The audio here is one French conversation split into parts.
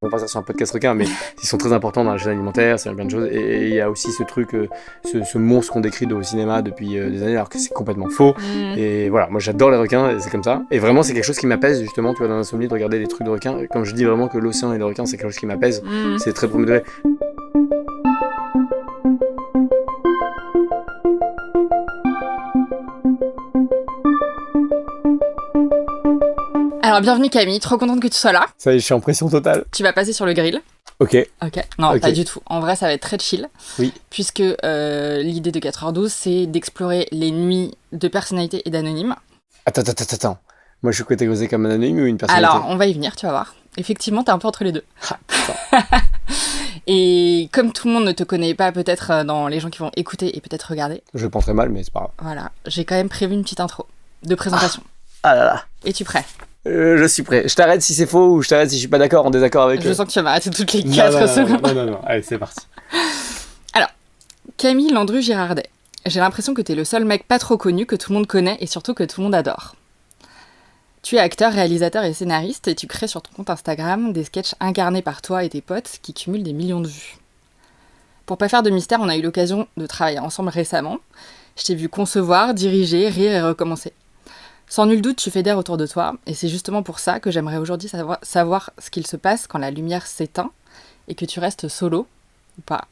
On va pas sur un podcast requin, mais ils sont très importants dans la chaîne alimentaire, c'est plein de choses. Et il y a aussi ce truc, ce monstre qu'on décrit au cinéma depuis des années, alors que c'est complètement faux. Et voilà, moi j'adore les requins, et c'est comme ça. Et vraiment, c'est quelque chose qui m'apaise, justement, tu vois, dans l'insomnie, de regarder les trucs de requins. Comme je dis vraiment que l'océan et les requins, c'est quelque chose qui m'apaise, c'est très premier degré. Alors bienvenue Camille, trop contente que tu sois là. Ça y est, je suis en pression totale. Tu vas passer sur le grill. Ok. Non, Ok. pas du tout. En vrai, ça va être très chill. Oui. Puisque l'idée de 4h12, c'est d'explorer les nuits de personnalités et d'anonymes. Attends. Moi, je suis catégorisé comme un anonyme ou une personnalité? Alors, on va y venir, tu vas voir. Effectivement, t'es un peu entre les deux. Ah, putain. Et comme tout le monde ne te connaît pas, peut-être dans les gens qui vont écouter et peut-être regarder, Je penserai mal, mais c'est pas grave. voilà, j'ai quand même prévu une petite intro de présentation. Ah là là. Es-tu prêt? Je suis prêt. Je t'arrête si c'est faux ou je t'arrête si je suis pas d'accord, en désaccord avec... Je sens que tu vas m'arrêter toutes les Non, 4 non, secondes. non. Allez, c'est parti. Camille Landru-Girardet. J'ai l'impression que t'es le seul mec pas trop connu que tout le monde connaît et surtout que tout le monde adore. Tu es acteur, réalisateur et scénariste et tu crées sur ton compte Instagram des sketchs incarnés par toi et tes potes qui cumulent des millions de vues. Pour pas faire de mystère, on a eu l'occasion de travailler ensemble récemment. Je t'ai vu concevoir, diriger, rire et recommencer. Sans nul doute, tu fédères autour de toi et c'est justement pour ça que j'aimerais aujourd'hui savoir ce qu'il se passe quand la lumière s'éteint et que tu restes solo ou pas.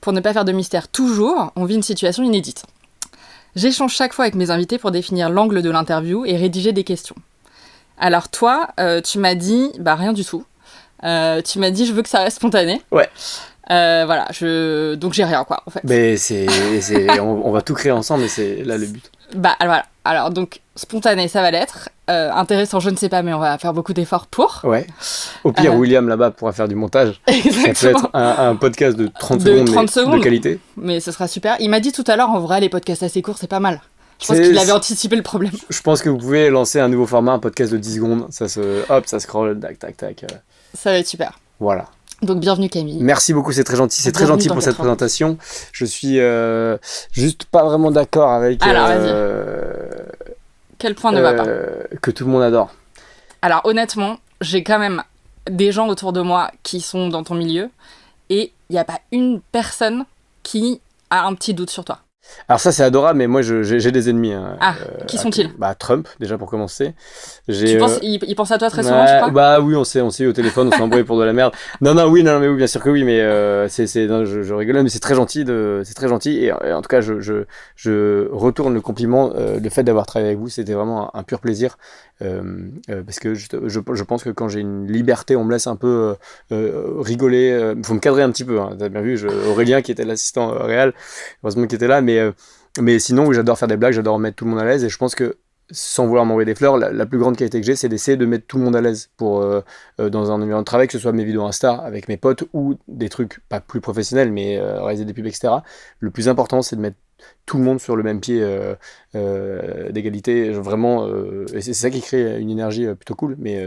Pour ne pas faire de mystère toujours, on vit une situation inédite. J'échange chaque fois avec mes invités pour définir l'angle de l'interview et rédiger des questions. Alors toi, tu m'as dit, rien du tout. Tu m'as dit, je veux que ça reste spontané. Ouais. Voilà, donc j'ai rien quoi en fait. Mais on va tout créer ensemble et c'est là le but. Voilà. Alors donc spontané, ça va l'être. Intéressant, je ne sais pas, mais on va faire beaucoup d'efforts pour. Ouais. Au pire, William là-bas pourra faire du montage. Exactement. Ça peut être un podcast de 30 De secondes, 30 mais secondes. de qualité. Mais ce sera super. Il m'a dit tout à l'heure, en vrai, les podcasts assez courts, c'est pas mal. Je pense C'est- qu'il avait anticipé le problème. Je pense que vous pouvez lancer un nouveau format, un podcast de 10 secondes. Ça scroll, tac. Ça va être super. Voilà. Donc bienvenue Camille. Merci beaucoup, c'est très gentil. C'est très Bienvenue gentil dans pour cette 80. présentation. Je suis juste pas vraiment d'accord avec Alors, Quel point ne va pas? que tout le monde adore. Alors honnêtement, j'ai quand même des gens autour de moi qui sont dans ton milieu et il n'y a pas une personne qui a un petit doute sur toi. Alors ça c'est adorable, mais moi j'ai des ennemis. Hein, Qui sont-ils? Trump déjà pour commencer. Tu penses, il pense à toi très souvent, tu crois? Bah oui, on s'est eu au téléphone, on s'est embrouillé pour de la merde. Non, mais oui, bien sûr que oui, mais non, je rigole, mais c'est très gentil et en tout cas je retourne le compliment, le fait d'avoir travaillé avec vous, c'était vraiment un pur plaisir. Parce que je pense que quand j'ai une liberté, on me laisse un peu rigoler. Faut me cadrer un petit peu. Hein, t'as bien vu, Aurélien qui était l'assistant réel, heureusement qu'il était là, mais sinon, oui, j'adore faire des blagues, j'adore mettre tout le monde à l'aise et je pense que sans vouloir m'envoyer des fleurs, la plus grande qualité que j'ai, c'est d'essayer de mettre tout le monde à l'aise pour dans un environnement de travail, que ce soit mes vidéos Insta avec mes potes ou des trucs pas plus professionnels, mais réaliser des pubs, etc. Le plus important, c'est de mettre tout le monde sur le même pied d'égalité, vraiment, et c'est ça qui crée une énergie plutôt cool, mais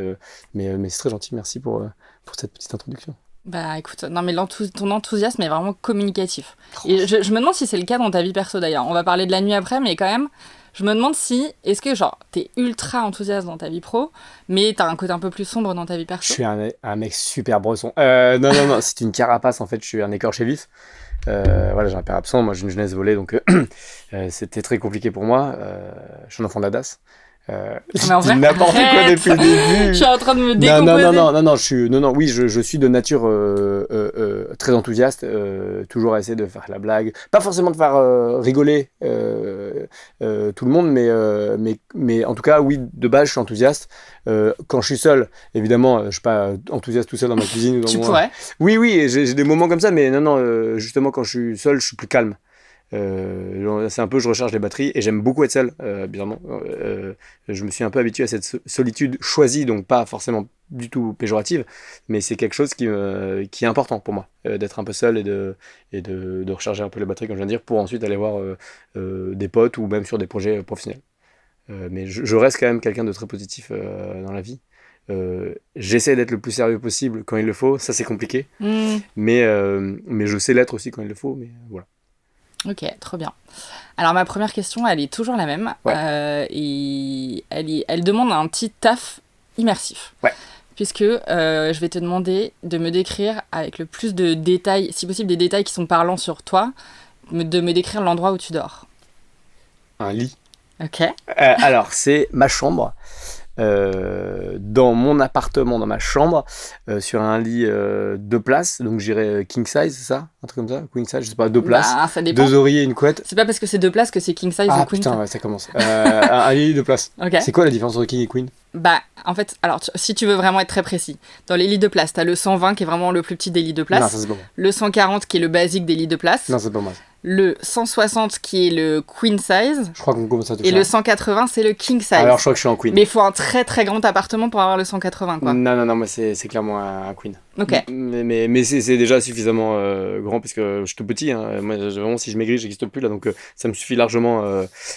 c'est très gentil, merci pour cette petite introduction. Écoute, non mais ton enthousiasme est vraiment communicatif. Et je me demande si c'est le cas dans ta vie perso d'ailleurs. On va parler de la nuit après, mais quand même, je me demande est-ce que genre t'es ultra enthousiaste dans ta vie pro, mais t'as un côté un peu plus sombre dans ta vie perso? Je suis un mec super bresson. Non, c'est une carapace en fait, je suis un écorché vif. Voilà, j'ai un père absent, moi j'ai une jeunesse volée, donc c'était très compliqué pour moi. Je suis un enfant de la DAS. Mais en Je vrai, dis n'importe quoi arrête. depuis le début. Je suis en train de me décomposer. Oui, je suis de nature très enthousiaste, toujours à essayer de faire la blague, pas forcément de faire rigoler tout le monde, mais en tout cas, oui, de base, je suis enthousiaste. Quand je suis seul, évidemment, je suis pas enthousiaste tout seul dans ma cuisine ou dans Tu mon... pourrais. Oui, j'ai des moments comme ça, mais justement, quand je suis seul, je suis plus calme. C'est un peu, je recharge les batteries et j'aime beaucoup être seul, bizarrement. Je me suis un peu habitué à cette solitude choisie, donc pas forcément du tout péjorative, mais c'est quelque chose qui est important pour moi, d'être un peu seul et de recharger un peu les batteries, comme je viens de dire, pour ensuite aller voir des potes ou même sur des projets professionnels. Mais je reste quand même quelqu'un de très positif dans la vie. J'essaie d'être le plus sérieux possible quand il le faut, ça c'est compliqué, mais je sais l'être aussi quand il le faut, mais voilà. Ok, trop bien. Alors ma première question, elle est toujours la même, Ouais. et elle demande un petit taf immersif. Ouais. puisque je vais te demander de me décrire avec le plus de détails, si possible des détails qui sont parlants sur toi, de me décrire l'endroit où tu dors. Un lit. Ok. Alors, c'est ma chambre. Dans mon appartement, dans ma chambre, sur un lit 2 places, donc j'irais king size, c'est ça? Un truc comme ça? Queen size, je sais pas, 2 places. Bah, ça dépend. 2 oreillers et une couette. C'est pas parce que c'est 2 places que c'est king size Ah ou queen. putain, ouais, ça commence. Un lit 2 places. Ok. C'est quoi la différence entre king et queen? Bah, en fait, alors, si tu veux vraiment être très précis, dans les lits de place, t'as le 120 qui est vraiment le plus petit des lits de place, Non, ça c'est pas moi. le 140 qui est le basique des lits de place, Non, c'est pas moi. le 160 qui est le queen size, Je crois qu'on commence à toucher. et le 180 c'est le king size. Alors, je crois que je suis en queen. Mais il faut un très très grand appartement pour avoir le 180, quoi. Non, moi c'est clairement un queen. Ok. Mais c'est déjà suffisamment grand parce que je suis tout petit. Hein. Moi, vraiment, si je maigris, j'existe plus là, donc ça me suffit largement.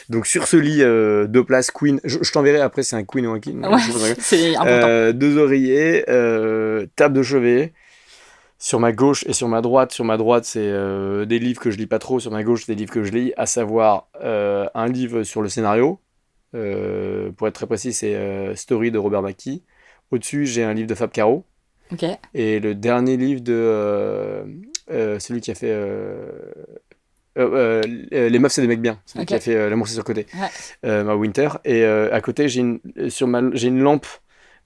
Donc sur ce lit 2 places queen, je t'enverrai après c'est un queen ou un king. Ouais, c'est important. 2 oreillers, table de chevet. Sur ma gauche et sur ma droite, c'est des livres que je lis pas trop. Sur ma gauche, c'est des livres que je lis, à savoir un livre sur le scénario. Pour être très précis, c'est Story de Robert McKee. Au-dessus, j'ai un livre de Fab Caro. Ok. Et le dernier livre de celui qui a fait Les meufs, c'est des mecs bien. Celui qui a fait L'amour, c'est surcoté. Ouais. Ma Winter. Et à côté, j'ai une lampe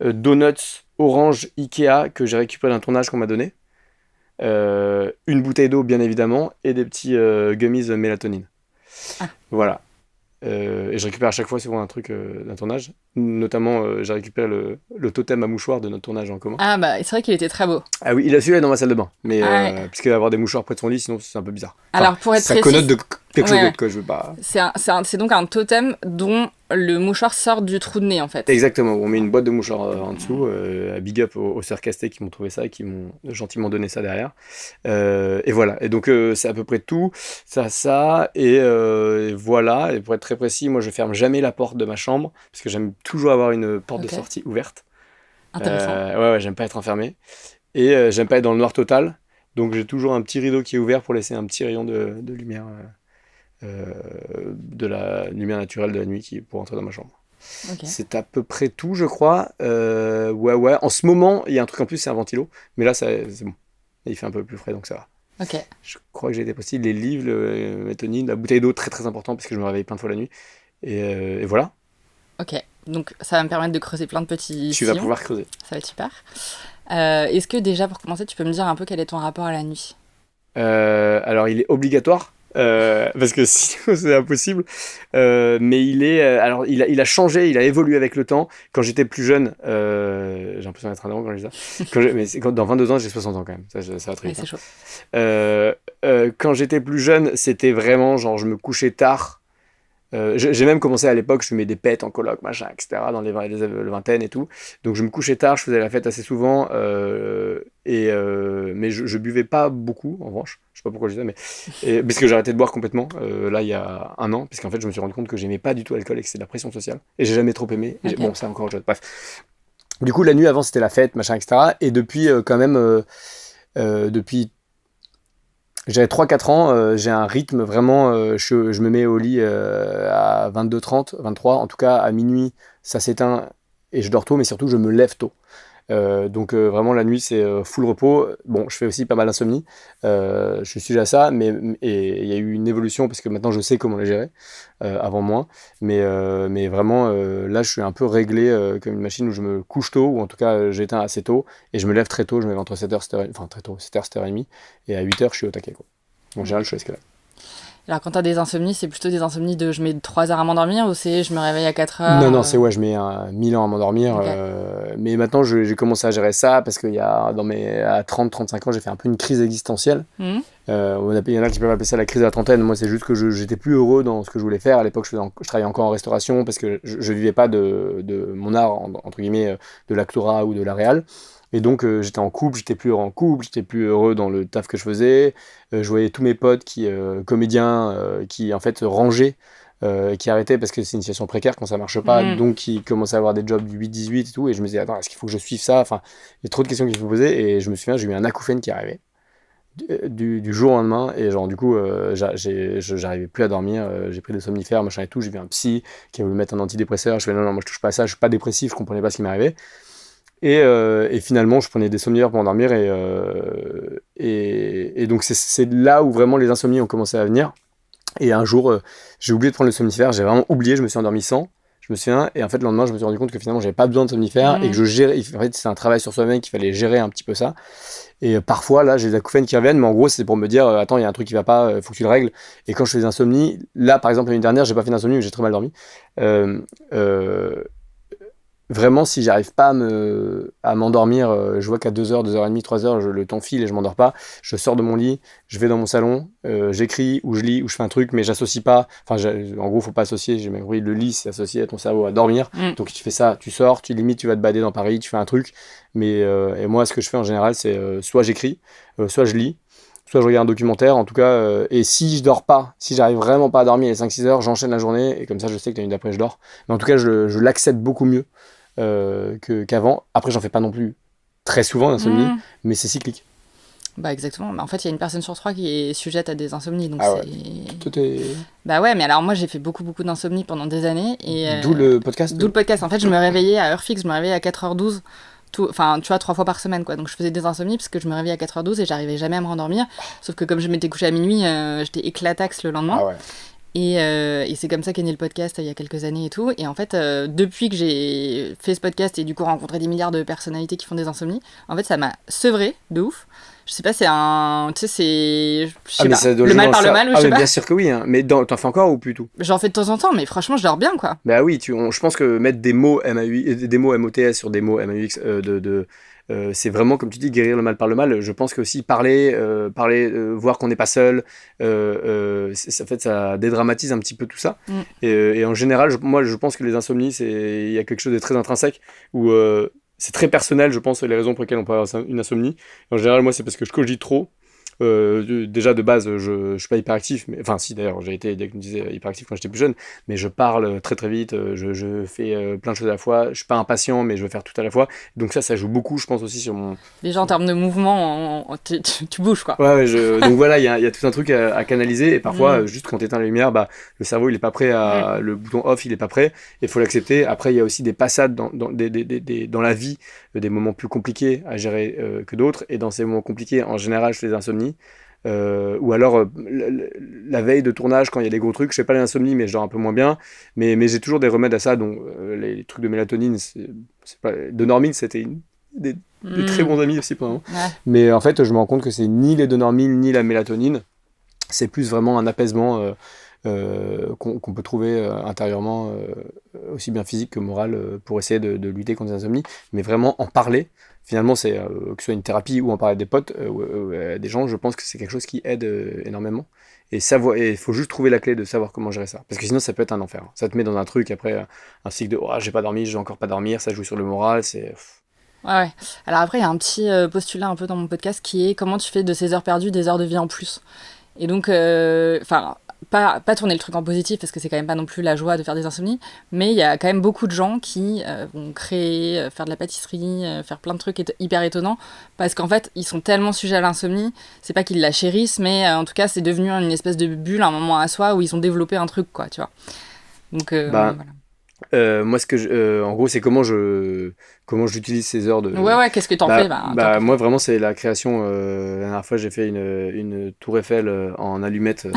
Donuts orange Ikea que j'ai récupérée d'un tournage qu'on m'a donné. Une bouteille d'eau, bien évidemment, et des petits gummies mélatonine. Ah. Voilà. Et je récupère à chaque fois souvent un truc d'un tournage. Notamment, j'ai récupéré le totem à mouchoirs de notre tournage en commun. Ah bah, c'est vrai qu'il était très beau. Ah oui, il a celui-là dans ma salle de bain. Mais ouais. parce qu'avoir des mouchoirs près de son lit, sinon c'est un peu bizarre. Alors, pour être ça précis, connote de quelque chose ouais. d'autre, quoi. Je veux pas. C'est donc un totem dont le mouchoir sort du trou de nez, en fait. Exactement. On met une boîte de mouchoirs en dessous. Big up aux sœurs Castet qui m'ont trouvé ça et qui m'ont gentiment donné ça derrière. Et voilà. Et donc c'est à peu près tout. Ça. Et voilà. Et pour être très précis, moi je ferme jamais la porte de ma chambre parce que j'aime toujours avoir une porte de sortie ouverte. Intéressant. Ouais, j'aime pas être enfermé. Et j'aime pas être dans le noir total. Donc j'ai toujours un petit rideau qui est ouvert pour laisser un petit rayon de lumière, de la lumière naturelle de la nuit pour entrer dans ma chambre. Okay. C'est à peu près tout, je crois. Ouais. En ce moment, il y a un truc en plus, c'est un ventilo. Mais là, c'est bon. Il fait un peu plus frais, donc ça va. Ok. Je crois que j'ai déposé les livres, le métonine, la bouteille d'eau, très très important parce que je me réveille plein de fois la nuit. Et voilà. Ok. Donc ça va me permettre de creuser plein de petits Tu vas pouvoir creuser. Ça va être super. Est-ce que déjà, pour commencer, tu peux me dire un peu quel est ton rapport à la nuit? Alors, il est obligatoire. Parce que sinon c'est impossible. Mais alors il a changé, il a évolué avec le temps. Quand j'étais plus jeune, j'ai l'impression d'être un an quand je dis ça. Mais dans 22 ans, j'ai 60 ans quand même. Ça va très vite. C'est chaud. Quand j'étais plus jeune, c'était vraiment genre je me couchais tard. J'ai même commencé à l'époque, je fumais des pets en coloc, machin, etc., dans les vingtaines et tout. Donc je me couchais tard, je faisais la fête assez souvent, mais je buvais pas beaucoup, en revanche. Je sais pas pourquoi je dis ça, parce que j'ai arrêté de boire complètement, là, il y a un an, parce qu'en fait, je me suis rendu compte que j'aimais pas du tout l'alcool et que c'était de la pression sociale. Et j'ai jamais trop aimé. Okay. Bon, c'est encore autre chose. Bref. Du coup, la nuit, avant, c'était la fête, machin, etc. Et depuis, quand même, depuis... J'avais 3-4 ans, j'ai un rythme vraiment, je me mets au lit à 22h30, 23, en tout cas à minuit, ça s'éteint et je dors tôt, mais surtout je me lève tôt. Donc vraiment la nuit c'est full repos. Bon, je fais aussi pas mal d'insomnie, je suis sujet à ça, mais il y a eu une évolution parce que maintenant je sais comment les gérer, avant moins, mais vraiment là je suis un peu réglé comme une machine où je me couche tôt, ou en tout cas j'éteins assez tôt, et je me lève très tôt, je me lève entre 7h, 7h, enfin très tôt, 7h, 7h30, et à 8h je suis au taquet, quoi. En général je suis escalade. Alors quand t'as des insomnies, c'est plutôt des insomnies de je mets 3 heures à m'endormir, ou c'est je me réveille à 4 heures? Non, c'est je mets 1000 ans à m'endormir. Okay. Mais maintenant, j'ai commencé à gérer ça parce qu'il y a, à 30-35 ans, j'ai fait un peu une crise existentielle. Il y en a qui peuvent appeler ça la crise de la trentaine. Moi, c'est juste que j'étais plus heureux dans ce que je voulais faire. À l'époque, je travaillais encore en restauration parce que je vivais pas de mon art, entre guillemets, de l'actorat ou de la réal. Et donc j'étais en couple, j'étais plus heureux en couple, j'étais plus heureux dans le taf que je faisais. Je voyais tous mes potes comédiens qui en fait rangeaient, qui arrêtaient parce que c'est une situation précaire quand ça marche pas, donc qui commençaient à avoir des jobs du 8-18 et tout. Et je me disais, attends, est-ce qu'il faut que je suive ça? Enfin, il y a trop de questions qu'il faut poser. Et je me souviens, j'ai eu un acouphène qui arrivait du jour au lendemain. Et genre, du coup, j'arrivais plus à dormir. J'ai pris des somnifères, machin et tout. J'ai vu un psy qui a voulu mettre un antidépresseur. Je fais non, moi je touche pas à ça, je suis pas dépressif, je comprenais pas ce qui m'arrivait. Et finalement, je prenais des somnifères pour endormir. Et donc, c'est là où vraiment les insomnies ont commencé à venir. Et un jour, j'ai oublié de prendre le somnifère. J'ai vraiment oublié, je me suis endormi sans. Je me souviens. Et en fait, le lendemain, je me suis rendu compte que finalement, j'avais pas besoin de somnifère et que je gérais. En fait, c'est un travail sur soi-même qu'il fallait gérer un petit peu ça. Et parfois, là, j'ai des acouphènes qui reviennent, mais en gros, c'est pour me dire attends, il y a un truc qui va pas, faut que tu le règles. Et quand je fais des insomnies, là, par exemple, l'année dernière, j'ai pas fait d'insomnie, mais j'ai très mal dormi. Euh, euh, Vraiment, si j'arrive pas à m'endormir, je vois qu'à 2h, 2h30, 3h, le temps file et je m'endors pas, je sors de mon lit, je vais dans mon salon, j'écris ou je lis ou je fais un truc, mais j'associe pas. Enfin, en gros, faut pas associer. J'ai même compris, le lit, c'est associé à ton cerveau à dormir. Donc, tu fais ça, tu sors, tu vas te balader dans Paris, tu fais un truc. Et moi, ce que je fais en général, c'est soit j'écris, soit je lis. Soit je regarde un documentaire, en tout cas, et si je dors pas, si j'arrive vraiment pas à dormir les 5-6 heures, j'enchaîne la journée, et comme ça je sais que la nuit d'après je dors. Mais en tout cas, je l'accepte beaucoup mieux qu'avant. Après, j'en fais pas non plus très souvent d'insomnie, mais c'est cyclique. Bah exactement. Bah, en fait, il y a une personne sur 3 qui est sujette à des insomnies, donc Ah ouais. c'est... Tout est... Bah ouais, mais alors moi j'ai fait beaucoup d'insomnie pendant des années. D'où le podcast. D'où le podcast. En fait, je me réveillais à heure fixe, je me réveillais à 4h12. Enfin, tu vois, 3 fois par semaine, quoi. Donc je faisais des insomnies parce que je me réveillais à 4h12 et j'arrivais jamais à me rendormir. Sauf que comme je m'étais couchée à minuit, j'étais éclataxe le lendemain. Ah ouais. Et c'est comme ça qu'est né le podcast il y a quelques années et tout. Et en fait, depuis que j'ai fait ce podcast et du coup rencontré des milliards de personnalités qui font des insomnies, en fait, ça m'a sevré de ouf. Je sais pas, c'est un... Tu sais, c'est... Je sais pas, le mal par le mal, je sais pas. Bien sûr que oui, hein. Mais t'en fais encore ou plus tout? J'en fais de temps en temps, mais franchement, je dors bien, quoi. Bah oui, je pense que mettre des mots des mots MOTS sur des mots MAUX, c'est vraiment, comme tu dis, guérir le mal par le mal. Je pense que aussi parler, voir qu'on n'est pas seul, en fait, ça dédramatise un petit peu tout ça. Et en général, moi, je pense que les insomnies, il y a quelque chose de très intrinsèque où c'est très personnel, je pense, les raisons pour lesquelles on peut avoir une insomnie. En général, moi, c'est parce que je cogite trop. Déjà de base je suis pas hyperactif, mais enfin si, d'ailleurs j'ai été diagnosticé hyperactif quand j'étais plus jeune, mais je parle très très vite, je fais plein de choses à la fois, je suis pas impatient mais je veux faire tout à la fois, donc ça joue beaucoup, je pense, aussi sur mon... Déjà en termes de mouvement, tu bouges, quoi. Ouais, donc voilà, il y a tout un truc à canaliser, et parfois juste quand t'éteins la lumière, bah, le cerveau il est pas prêt le bouton off il est pas prêt, il faut l'accepter. Après il y a aussi des passades dans la vie, des moments plus compliqués à gérer que d'autres, et dans ces moments compliqués, en général, je fais des insomnies. Ou alors la veille de tournage, quand il y a des gros trucs, je fais pas l'insomnie, mais je dors un peu moins bien. Mais j'ai toujours des remèdes à ça, donc les trucs de mélatonine, de Normine, c'était des très bons amis aussi pendant. Ouais. Mais en fait, je me rends compte que c'est ni les Normine ni la mélatonine, c'est plus vraiment un apaisement qu'on peut trouver intérieurement, aussi bien physique que moral, pour essayer de lutter contre les insomnies. Mais vraiment en parler, finalement, c'est que ce soit une thérapie ou en parler à des potes, des gens, je pense que c'est quelque chose qui aide énormément. Et il faut juste trouver la clé de savoir comment gérer ça. Parce que sinon, ça peut être un enfer. Ça te met dans un truc, après, un cycle de j'ai pas dormi, je vais encore pas dormir, ça joue sur le moral, c'est... Ouais. Alors après, il y a un petit postulat un peu dans mon podcast qui est comment tu fais de ces heures perdues des heures de vie en plus. Et donc, enfin, pas tourner le truc en positif parce que c'est quand même pas non plus la joie de faire des insomnies, mais il y a quand même beaucoup de gens qui vont créer, faire de la pâtisserie, faire plein de trucs hyper étonnants parce qu'en fait, ils sont tellement sujets à l'insomnie, c'est pas qu'ils la chérissent, mais en tout cas, c'est devenu une espèce de bulle, un moment à soi où ils ont développé un truc, quoi, tu vois. Donc, voilà. Moi, en gros, c'est comment j'utilise ces heures de... Ouais, qu'est-ce que t'en fais? Moi, vraiment, c'est la création. La dernière fois, j'ai fait une tour Eiffel en allumettes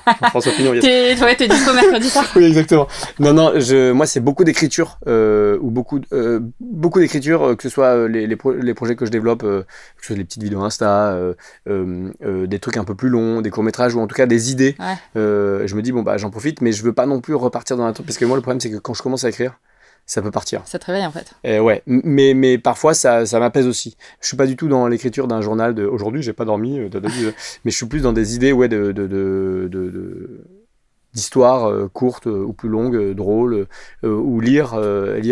en François Pignon. T'es dispo mercredi soir? Oui, exactement. Non, moi, c'est beaucoup d'écriture, ou beaucoup d'écriture, que ce soit les projets que je développe, que ce soit les petites vidéos Insta, des trucs un peu plus longs, des courts-métrages, ou en tout cas des idées. Ouais. Je me dis, j'en profite, mais je veux pas non plus repartir dans un truc, parce que moi, le problème, c'est que quand je commence à écrire, ça peut partir. Ça te réveille en fait. Ouais, mais parfois ça m'apaise aussi. Je suis pas du tout dans l'écriture d'un journal de aujourd'hui j'ai pas dormi, mais je suis plus dans des idées d'histoires courtes ou plus longues, drôles, ou lire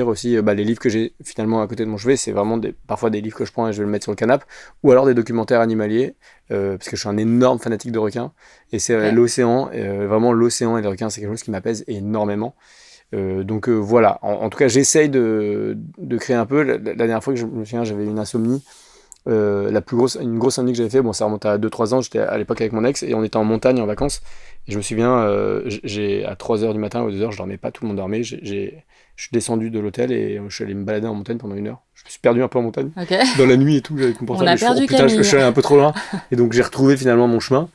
aussi les livres que j'ai finalement à côté de mon chevet. C'est vraiment parfois des livres que je prends et je vais le mettre sur le canapé, ou alors des documentaires animaliers, parce que je suis un énorme fanatique de requins, et c'est l'océan, vraiment l'océan et les requins, c'est quelque chose qui m'apaise énormément. Donc voilà, en tout cas j'essaye de créer un peu. La dernière fois que je me souviens, j'avais une insomnie, une grosse insomnie que j'avais fait, ça remonte à 2-3 ans, j'étais à l'époque avec mon ex et on était en montagne en vacances, et je me souviens, à 3h du matin ou 2h, je dormais pas, tout le monde dormait, je suis descendu de l'hôtel et je suis allé me balader en montagne pendant 1 heure, me suis perdu un peu en montagne. Ok. Dans la nuit et tout, j'avais mon portable. On a et perdu putain, je Camille. suis allé un peu trop loin. Et donc, j'ai retrouvé finalement mon chemin.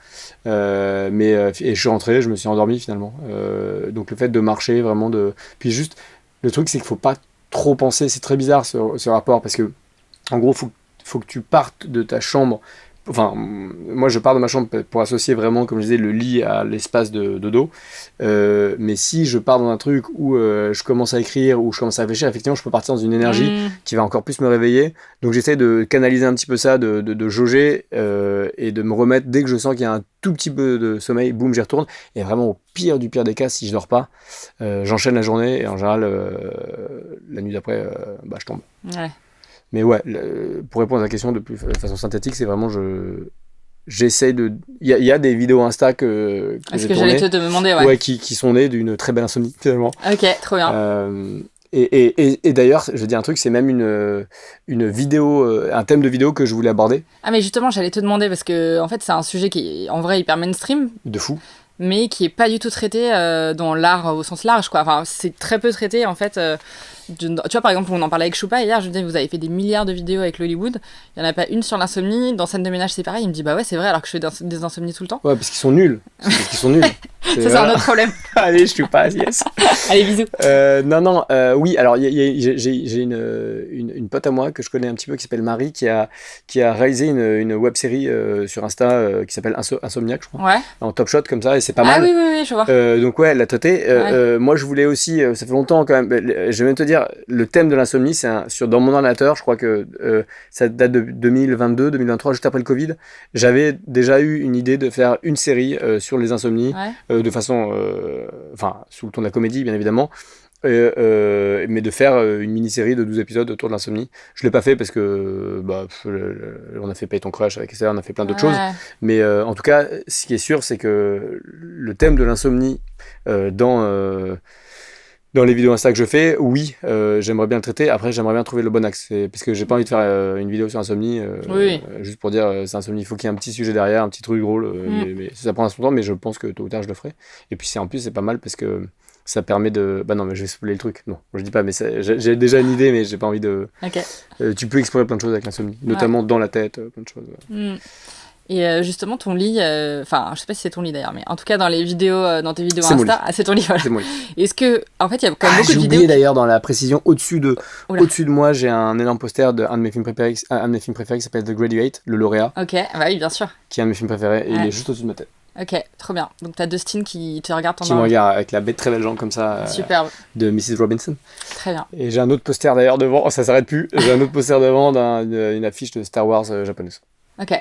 Et je suis rentré, je me suis endormi finalement. Donc, le fait de marcher, vraiment de. Puis juste, le truc, c'est qu'il faut pas trop penser. C'est très bizarre ce rapport parce que, en gros, faut que tu partes de ta chambre. Enfin, moi je pars de ma chambre pour associer vraiment, comme je disais, le lit à l'espace de dodo. Mais si je pars dans un truc où je commence à écrire, ou je commence à réfléchir, effectivement, je peux partir dans une énergie qui va encore plus me réveiller. Donc j'essaie de canaliser un petit peu ça, de jauger et de me remettre dès que je sens qu'il y a un tout petit peu de sommeil, boum, j'y retourne. Et vraiment, au pire du pire des cas, si je dors pas, j'enchaîne la journée et en général, la nuit d'après, je tombe. Ouais. Mais ouais, pour répondre à la question de façon synthétique, c'est vraiment j'essaie de. Il y a des vidéos Insta que Est-ce j'ai que tournées, j'allais te demander, ouais. qui sont nées d'une très belle insomnie finalement. Ok, trop bien. Et d'ailleurs, je dis un truc, c'est même une vidéo, un thème de vidéo que je voulais aborder. Ah mais justement, j'allais te demander parce que en fait, c'est un sujet qui est en vrai hyper mainstream, De fou. mais qui est pas du tout traité dans l'art au sens large, quoi. Enfin, c'est très peu traité en fait. Tu vois, par exemple, on en parlait avec Choupa hier, je me disais, vous avez fait des milliards de vidéos avec l'Hollywood, il n'y en a pas une sur l'insomnie, dans Scène de ménage c'est pareil, il me dit, bah ouais, c'est vrai, alors que je fais des insomnies tout le temps. Ouais, parce qu'ils sont nuls. Parce qu'ils sont nuls. C'est un autre problème. Allez, je suis pas, yes. Allez, bisous. Non, oui, alors j'ai une pote à moi que je connais un petit peu qui s'appelle Marie qui a réalisé une web série sur Insta qui s'appelle Insomniac, je crois, Ouais. en top shot comme ça, et c'est pas Ah mal. oui, je vois. Donc ouais, elle l'a traité. Moi, je voulais aussi, ça fait longtemps quand même. Je vais même te dire, le thème de l'insomnie, c'est dans mon ordinateur. Je crois que ça date de 2022, 2023, juste après le Covid. J'avais déjà eu une idée de faire une série sur les insomnies, de façon, sous le ton de la comédie, bien évidemment. Mais de faire une mini-série de 12 épisodes autour de l'insomnie. Je l'ai pas fait parce que on a fait Pay ton crush avec ça, on a fait plein d'autres choses. Mais en tout cas, ce qui est sûr, c'est que le thème de l'insomnie dans les vidéos Insta que je fais, oui, j'aimerais bien le traiter. Après, j'aimerais bien trouver le bon axe. Parce que j'ai pas envie de faire une vidéo sur l'insomnie juste pour dire c'est insomnie. Il faut qu'il y ait un petit sujet derrière, un petit truc drôle. Mais ça prend son temps, mais je pense que tôt ou tard, je le ferai. Et puis, en plus, c'est pas mal parce que ça permet de. Bah non, mais je vais spoiler le truc. Non, je dis pas, mais j'ai déjà une idée, mais j'ai pas envie de. Ok. Tu peux explorer plein de choses avec l'insomnie, notamment dans la tête, plein de choses. Et justement, ton lit, enfin, je sais pas si c'est ton lit d'ailleurs, mais en tout cas, dans tes vidéos C'est Insta, c'est ton lit, voilà. C'est mon lit. Est-ce que, en fait, il y a quand même beaucoup de J'ai vidéos. oublié d'ailleurs dans la précision, au-dessus de moi, j'ai un énorme poster d'un de mes films préférés, qui s'appelle The Graduate, Le Lauréat. Ok, bah oui, bien sûr. Qui est un de mes films préférés, et il est juste au-dessus de ma tête. Ok, trop bien. Donc t'as Dustin qui te regarde Qui me regarde avec la très belle jambe comme ça. Superbe. De Mrs. Robinson. Très bien. Et j'ai un autre poster d'ailleurs devant, ça s'arrête plus. J'ai un autre poster devant d'une affiche de Star Wars japonaise. Ok.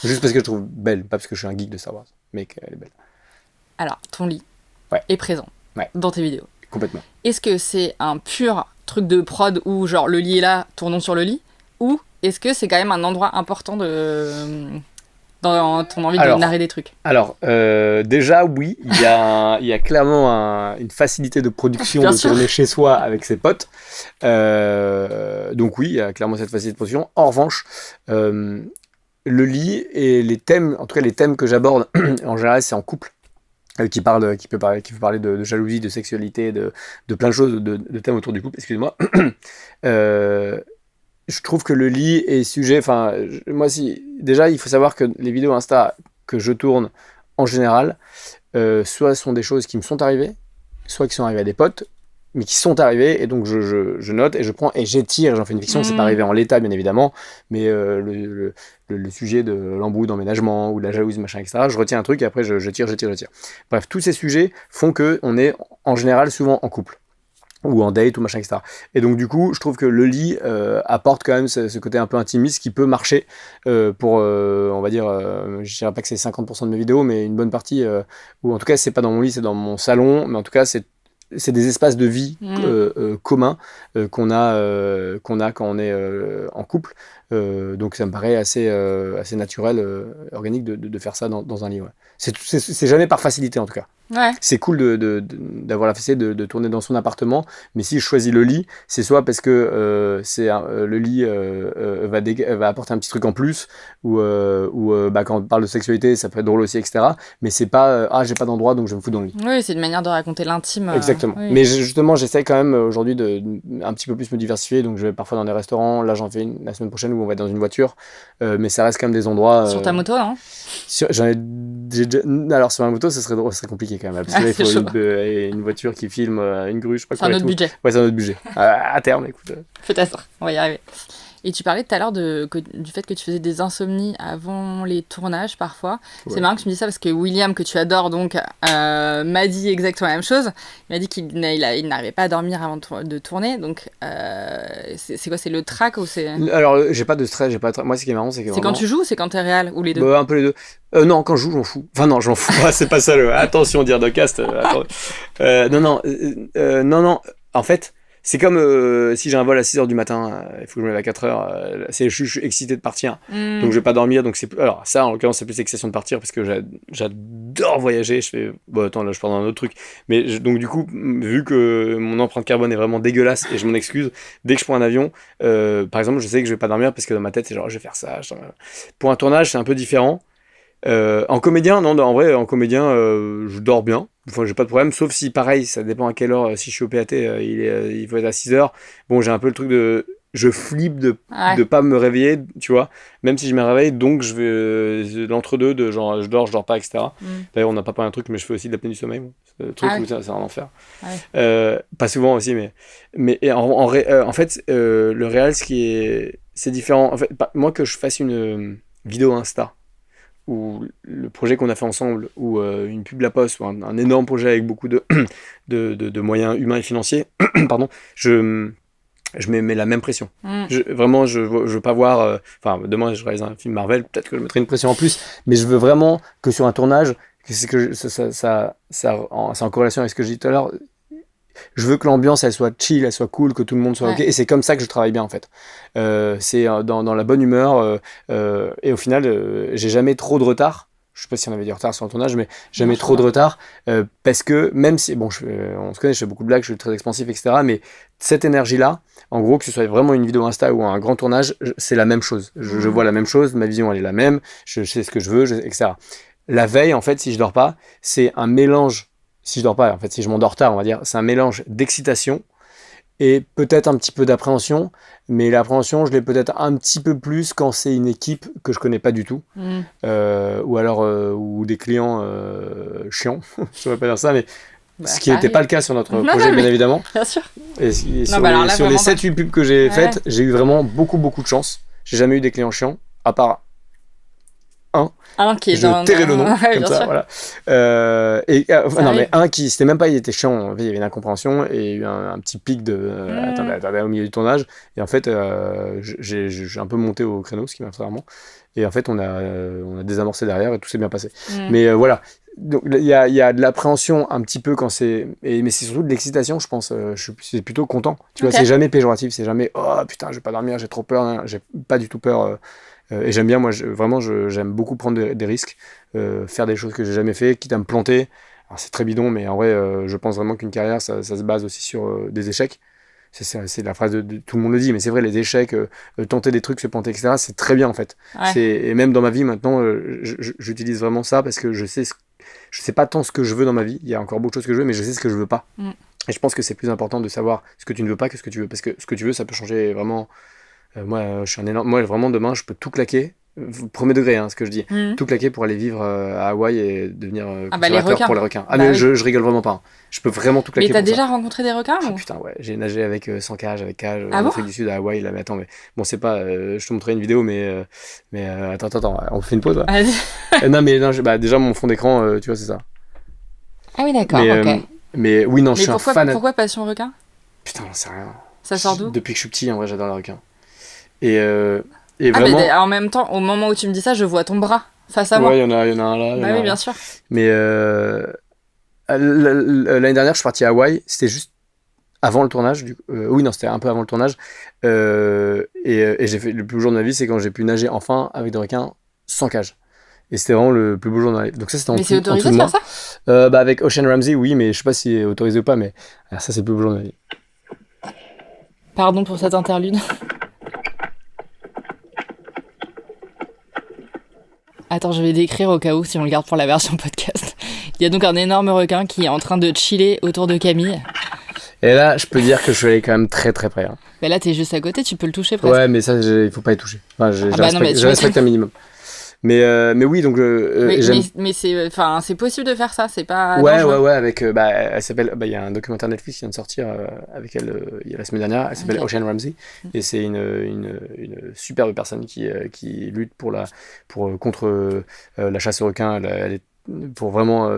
Juste parce que je trouve belle, pas parce que je suis un geek de Star Wars, mais qu'elle est belle. Alors, ton lit est présent dans tes vidéos. Complètement. Est-ce que c'est un pur truc de prod où genre le lit est là, tournons sur le lit, ou est-ce que c'est quand même un endroit important dans ton envie de narrer des trucs? Alors, déjà, oui, il y a clairement une facilité de production de tourner chez soi avec ses potes. Donc oui, il y a clairement cette facilité de production. En revanche, le lit et les thèmes, en tout cas les thèmes que j'aborde, en général, c'est en couple. Qui peut parler de jalousie, de sexualité, de plein de choses, de thèmes autour du couple, excuse-moi. Je trouve que le lit est sujet. Enfin, déjà, il faut savoir que les vidéos Insta que je tourne en général, soit sont des choses qui me sont arrivées, soit qui sont arrivées à des potes, mais qui sont arrivées, et donc je note et je prends et j'étire, j'en fais une fiction. C'est pas arrivé en l'état, bien évidemment, mais le sujet de l'embrouille d'emménagement ou de la jalousie, machin, etc. Je retiens un truc et après je tire. Bref, tous ces sujets font que on est en général souvent en couple. Ou en date ou machin, etc. Et donc du coup, je trouve que le lit apporte quand même ce côté un peu intimiste qui peut marcher pour, on va dire, je dirais pas que c'est 50% de mes vidéos, mais une bonne partie, ou en tout cas c'est pas dans mon lit, c'est dans mon salon, mais en tout cas c'est des espaces de vie communs qu'on a quand on est en couple. Donc ça me paraît assez naturel, organique de faire ça dans un lit. Ouais. C'est jamais par facilité en tout cas. Ouais. C'est cool d'avoir la facilité de tourner dans son appartement, mais si je choisis le lit, c'est soit parce que le lit va apporter un petit truc en plus, ou quand on parle de sexualité, ça peut être drôle aussi, etc. Mais c'est pas j'ai pas d'endroit donc je me fous dans le lit. Oui, c'est une manière de raconter l'intime. Exactement. Oui. Mais justement, j'essaie quand même aujourd'hui un petit peu plus me diversifier. Donc, je vais parfois dans des restaurants. Là, j'en fais une la semaine prochaine où on va être dans une voiture. Mais ça reste quand même des endroits. Sur ta moto, non? Alors, sur ma moto, ça serait compliqué quand même. Parce que là, il faut une voiture qui filme une grue, je sais pas quoi. C'est un autre budget. Ouais, c'est un autre budget. À terme, écoute. Peut-être, on va y arriver. Et tu parlais tout à l'heure du fait que tu faisais des insomnies avant les tournages parfois. Ouais. C'est marrant que tu me dises ça parce que William, que tu adores donc, m'a dit exactement la même chose. Il m'a dit qu'il n'arrivait pas à dormir avant de tourner. Donc c'est quoi? C'est le trac ou c'est... Alors j'ai pas de stress, moi ce qui est marrant c'est que c'est quand tu joues ou c'est quand t'es réel ou les deux? Un peu les deux. Non, quand je joue, j'en fous. Enfin non, j'en fous pas, c'est pas ça attention dire de cast. Non. En fait, c'est comme si j'ai un vol à 6h du matin, il faut que je me lève à 4h, je suis excité de partir, donc je vais pas dormir, donc alors ça en l'occurrence c'est plus l'excitation de partir parce que j'adore voyager, attends là je pars dans un autre truc, mais donc du coup vu que mon empreinte carbone est vraiment dégueulasse et je m'en excuse, dès que je prends un avion, par exemple je sais que je vais pas dormir parce que dans ma tête c'est genre je vais faire ça, pour un tournage c'est un peu différent. En comédien, non, en vrai, je dors bien. Enfin, j'ai pas de problème, sauf si, pareil, ça dépend à quelle heure. Si je suis au PAT, il faut être à 6h. Bon, j'ai un peu le truc je flippe de pas me réveiller, tu vois, même si je me réveille, donc je vais l'entre-deux de genre je dors pas, etc. D'ailleurs, on n'a pas parlé un truc, mais je fais aussi de l'apnée du sommeil. Le truc où c'est un enfer. Pas souvent aussi, mais en fait, le réel, c'est différent. En fait, moi, que je fasse une vidéo Insta, ou le projet qu'on a fait ensemble, ou une pub La Poste, ou un énorme projet avec beaucoup de moyens humains et financiers, pardon, je mets la même pression. Vraiment, je veux pas voir... demain, je réalise un film Marvel, peut-être que je mettrai une pression en plus, mais je veux vraiment que sur un tournage, ça en corrélation avec ce que j'ai dit tout à l'heure, je veux que l'ambiance elle soit chill, elle soit cool, que tout le monde soit ok, et c'est comme ça que je travaille bien en fait. C'est dans la bonne humeur, et au final j'ai jamais trop de retard. Je sais pas si on avait du retard sur le tournage, mais jamais trop de retard, parce que même si on se connaît, je fais beaucoup de blagues, je suis très expansif, etc. Mais cette énergie là, en gros, que ce soit vraiment une vidéo Insta ou un grand tournage, c'est la même chose. Je vois la même chose, ma vision elle est la même, je sais ce que je veux, etc. La veille, en fait, si je dors pas, c'est un mélange. Si je dors pas, en fait, si je m'endors tard, on va dire, c'est un mélange d'excitation et peut-être un petit peu d'appréhension, mais l'appréhension, je l'ai peut-être un petit peu plus quand c'est une équipe que je connais pas du tout, ou alors ou des clients chiants, je ne vais pas dire ça, mais ce qui n'était pas le cas sur notre projet, bien évidemment. Bien sûr. Et sur les 7-8 pubs que j'ai faites, j'ai eu vraiment beaucoup de chance. J'ai jamais eu des clients chiants, à part un qui est je tairai le nom comme ça, voilà. Non mais un qui c'était même pas, il était chiant, il y avait une incompréhension et il y a eu un petit pic attendez, au milieu du tournage, et en fait j'ai un peu monté au créneau, ce qui m'a fait vraiment, et en fait on a désamorcé derrière et tout s'est bien passé. Mais voilà, donc il y a de l'appréhension un petit peu quand mais c'est surtout de l'excitation, je pense. Je suis plutôt content, tu vois, c'est jamais péjoratif, c'est jamais oh putain je vais pas dormir, j'ai trop peur, hein. J'ai pas du tout peur. Et j'aime bien, moi, j'aime beaucoup prendre des risques, faire des choses que j'ai jamais fait, quitte à me planter. Alors, c'est très bidon, mais en vrai, je pense vraiment qu'une carrière, ça se base aussi sur des échecs. C'est la phrase de tout le monde le dit, mais c'est vrai, les échecs, tenter des trucs, se planter, etc., c'est très bien en fait. Et même dans ma vie maintenant, j'utilise vraiment ça parce que je sais pas tant ce que je veux dans ma vie. Il y a encore beaucoup de choses que je veux, mais je sais ce que je veux pas. Et je pense que c'est plus important de savoir ce que tu ne veux pas que ce que tu veux, parce que ce que tu veux, ça peut changer vraiment. Moi, je suis un énorme. Moi, vraiment, demain, je peux tout claquer. Premier degré, hein, ce que je dis. Tout claquer pour aller vivre à Hawaï et devenir conservateur pour les requins. Mais je rigole vraiment pas. Hein. Je peux vraiment tout claquer. Mais t'as déjà rencontré des requins ou... Putain, ouais. J'ai nagé avec sans cage, avec cage, en Afrique du Sud, à Hawaï. Là, mais attends, mais bon, c'est pas. Je te montrerai une vidéo, mais attends, on fait une pause. Ouais. Non, déjà, mon fond d'écran, tu vois, c'est ça. Ah oui, d'accord, ok. Mais oui, non, je suis un fan. Pourquoi passion requin? Putain, j'en sais rien. Ça sort d'où? Depuis que je suis petit, en vrai, j'adore les requins. Et vraiment... mais en même temps, au moment où tu me dis ça, je vois ton bras face à moi. Ouais, il y en a un là. Oui, bien sûr. Mais l'année dernière, je suis parti à Hawaï. C'était juste avant le tournage. Oui, non, c'était un peu avant le tournage. Et j'ai fait le plus beau jour de ma vie, c'est quand j'ai pu nager enfin avec des requins sans cage. Et c'était vraiment le plus beau jour de ma vie. Donc ça, c'était Mais c'est en autorisé tout de de faire moi. ça? Bah, avec Ocean Ramsey, oui, mais je sais pas si c'est autorisé ou pas, mais alors, ça, c'est le plus beau jour de ma vie. Pardon pour cette interlude. Attends, je vais décrire au cas où si on le garde pour la version podcast. Il y a donc un énorme requin qui est en train de chiller autour de Camille. Et là, je peux dire que je suis allé quand même très très près. Hein. Mais là, t'es juste à côté, tu peux le toucher presque. Ouais, mais ça, il faut pas y toucher. Enfin, Non, mais tu je respecte un minimum. Mais oui, donc j'aime. mais c'est possible de faire ça, c'est pas Ouais, dangereux. ouais, avec. Elle s'appelle. Bah, il y a un documentaire Netflix qui vient de sortir avec elle il y a la semaine dernière. Elle s'appelle Ok. Ocean Ramsey. Et c'est une superbe personne qui lutte contre la chasse aux requins. Elle est pour vraiment.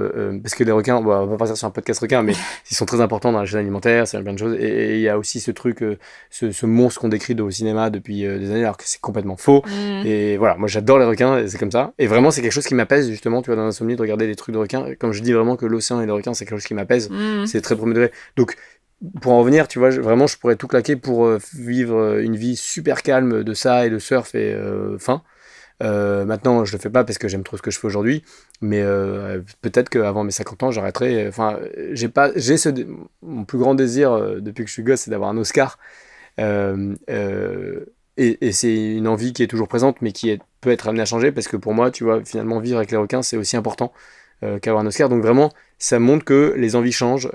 Parce que les requins, on va pas partir sur un podcast requin, mais ils sont très importants dans la chaîne alimentaire, c'est plein de choses. Et il y a aussi ce truc, ce monstre qu'on décrit au cinéma depuis des années, alors que c'est complètement faux. Et voilà, moi j'adore les requins, et c'est comme ça. Et vraiment, c'est quelque chose qui m'apaise, justement, tu vois, dans l'insomnie, de regarder des trucs de requins. Comme je dis vraiment que l'océan et les requins, c'est quelque chose qui m'apaise. C'est très premier degré. Donc, pour en revenir, tu vois, vraiment, je pourrais tout claquer pour vivre une vie super calme de ça et de surf et fin. Maintenant, je le fais pas parce que j'aime trop ce que je fais aujourd'hui, mais peut-être qu'avant mes 50 ans, j'arrêterai. Enfin, mon plus grand désir depuis que je suis gosse, c'est d'avoir un Oscar. Euh, euh, et c'est une envie qui est toujours présente, mais peut être amenée à changer parce que pour moi, tu vois, finalement, vivre avec les requins, c'est aussi important qu'avoir un Oscar. Donc vraiment, ça montre que les envies changent,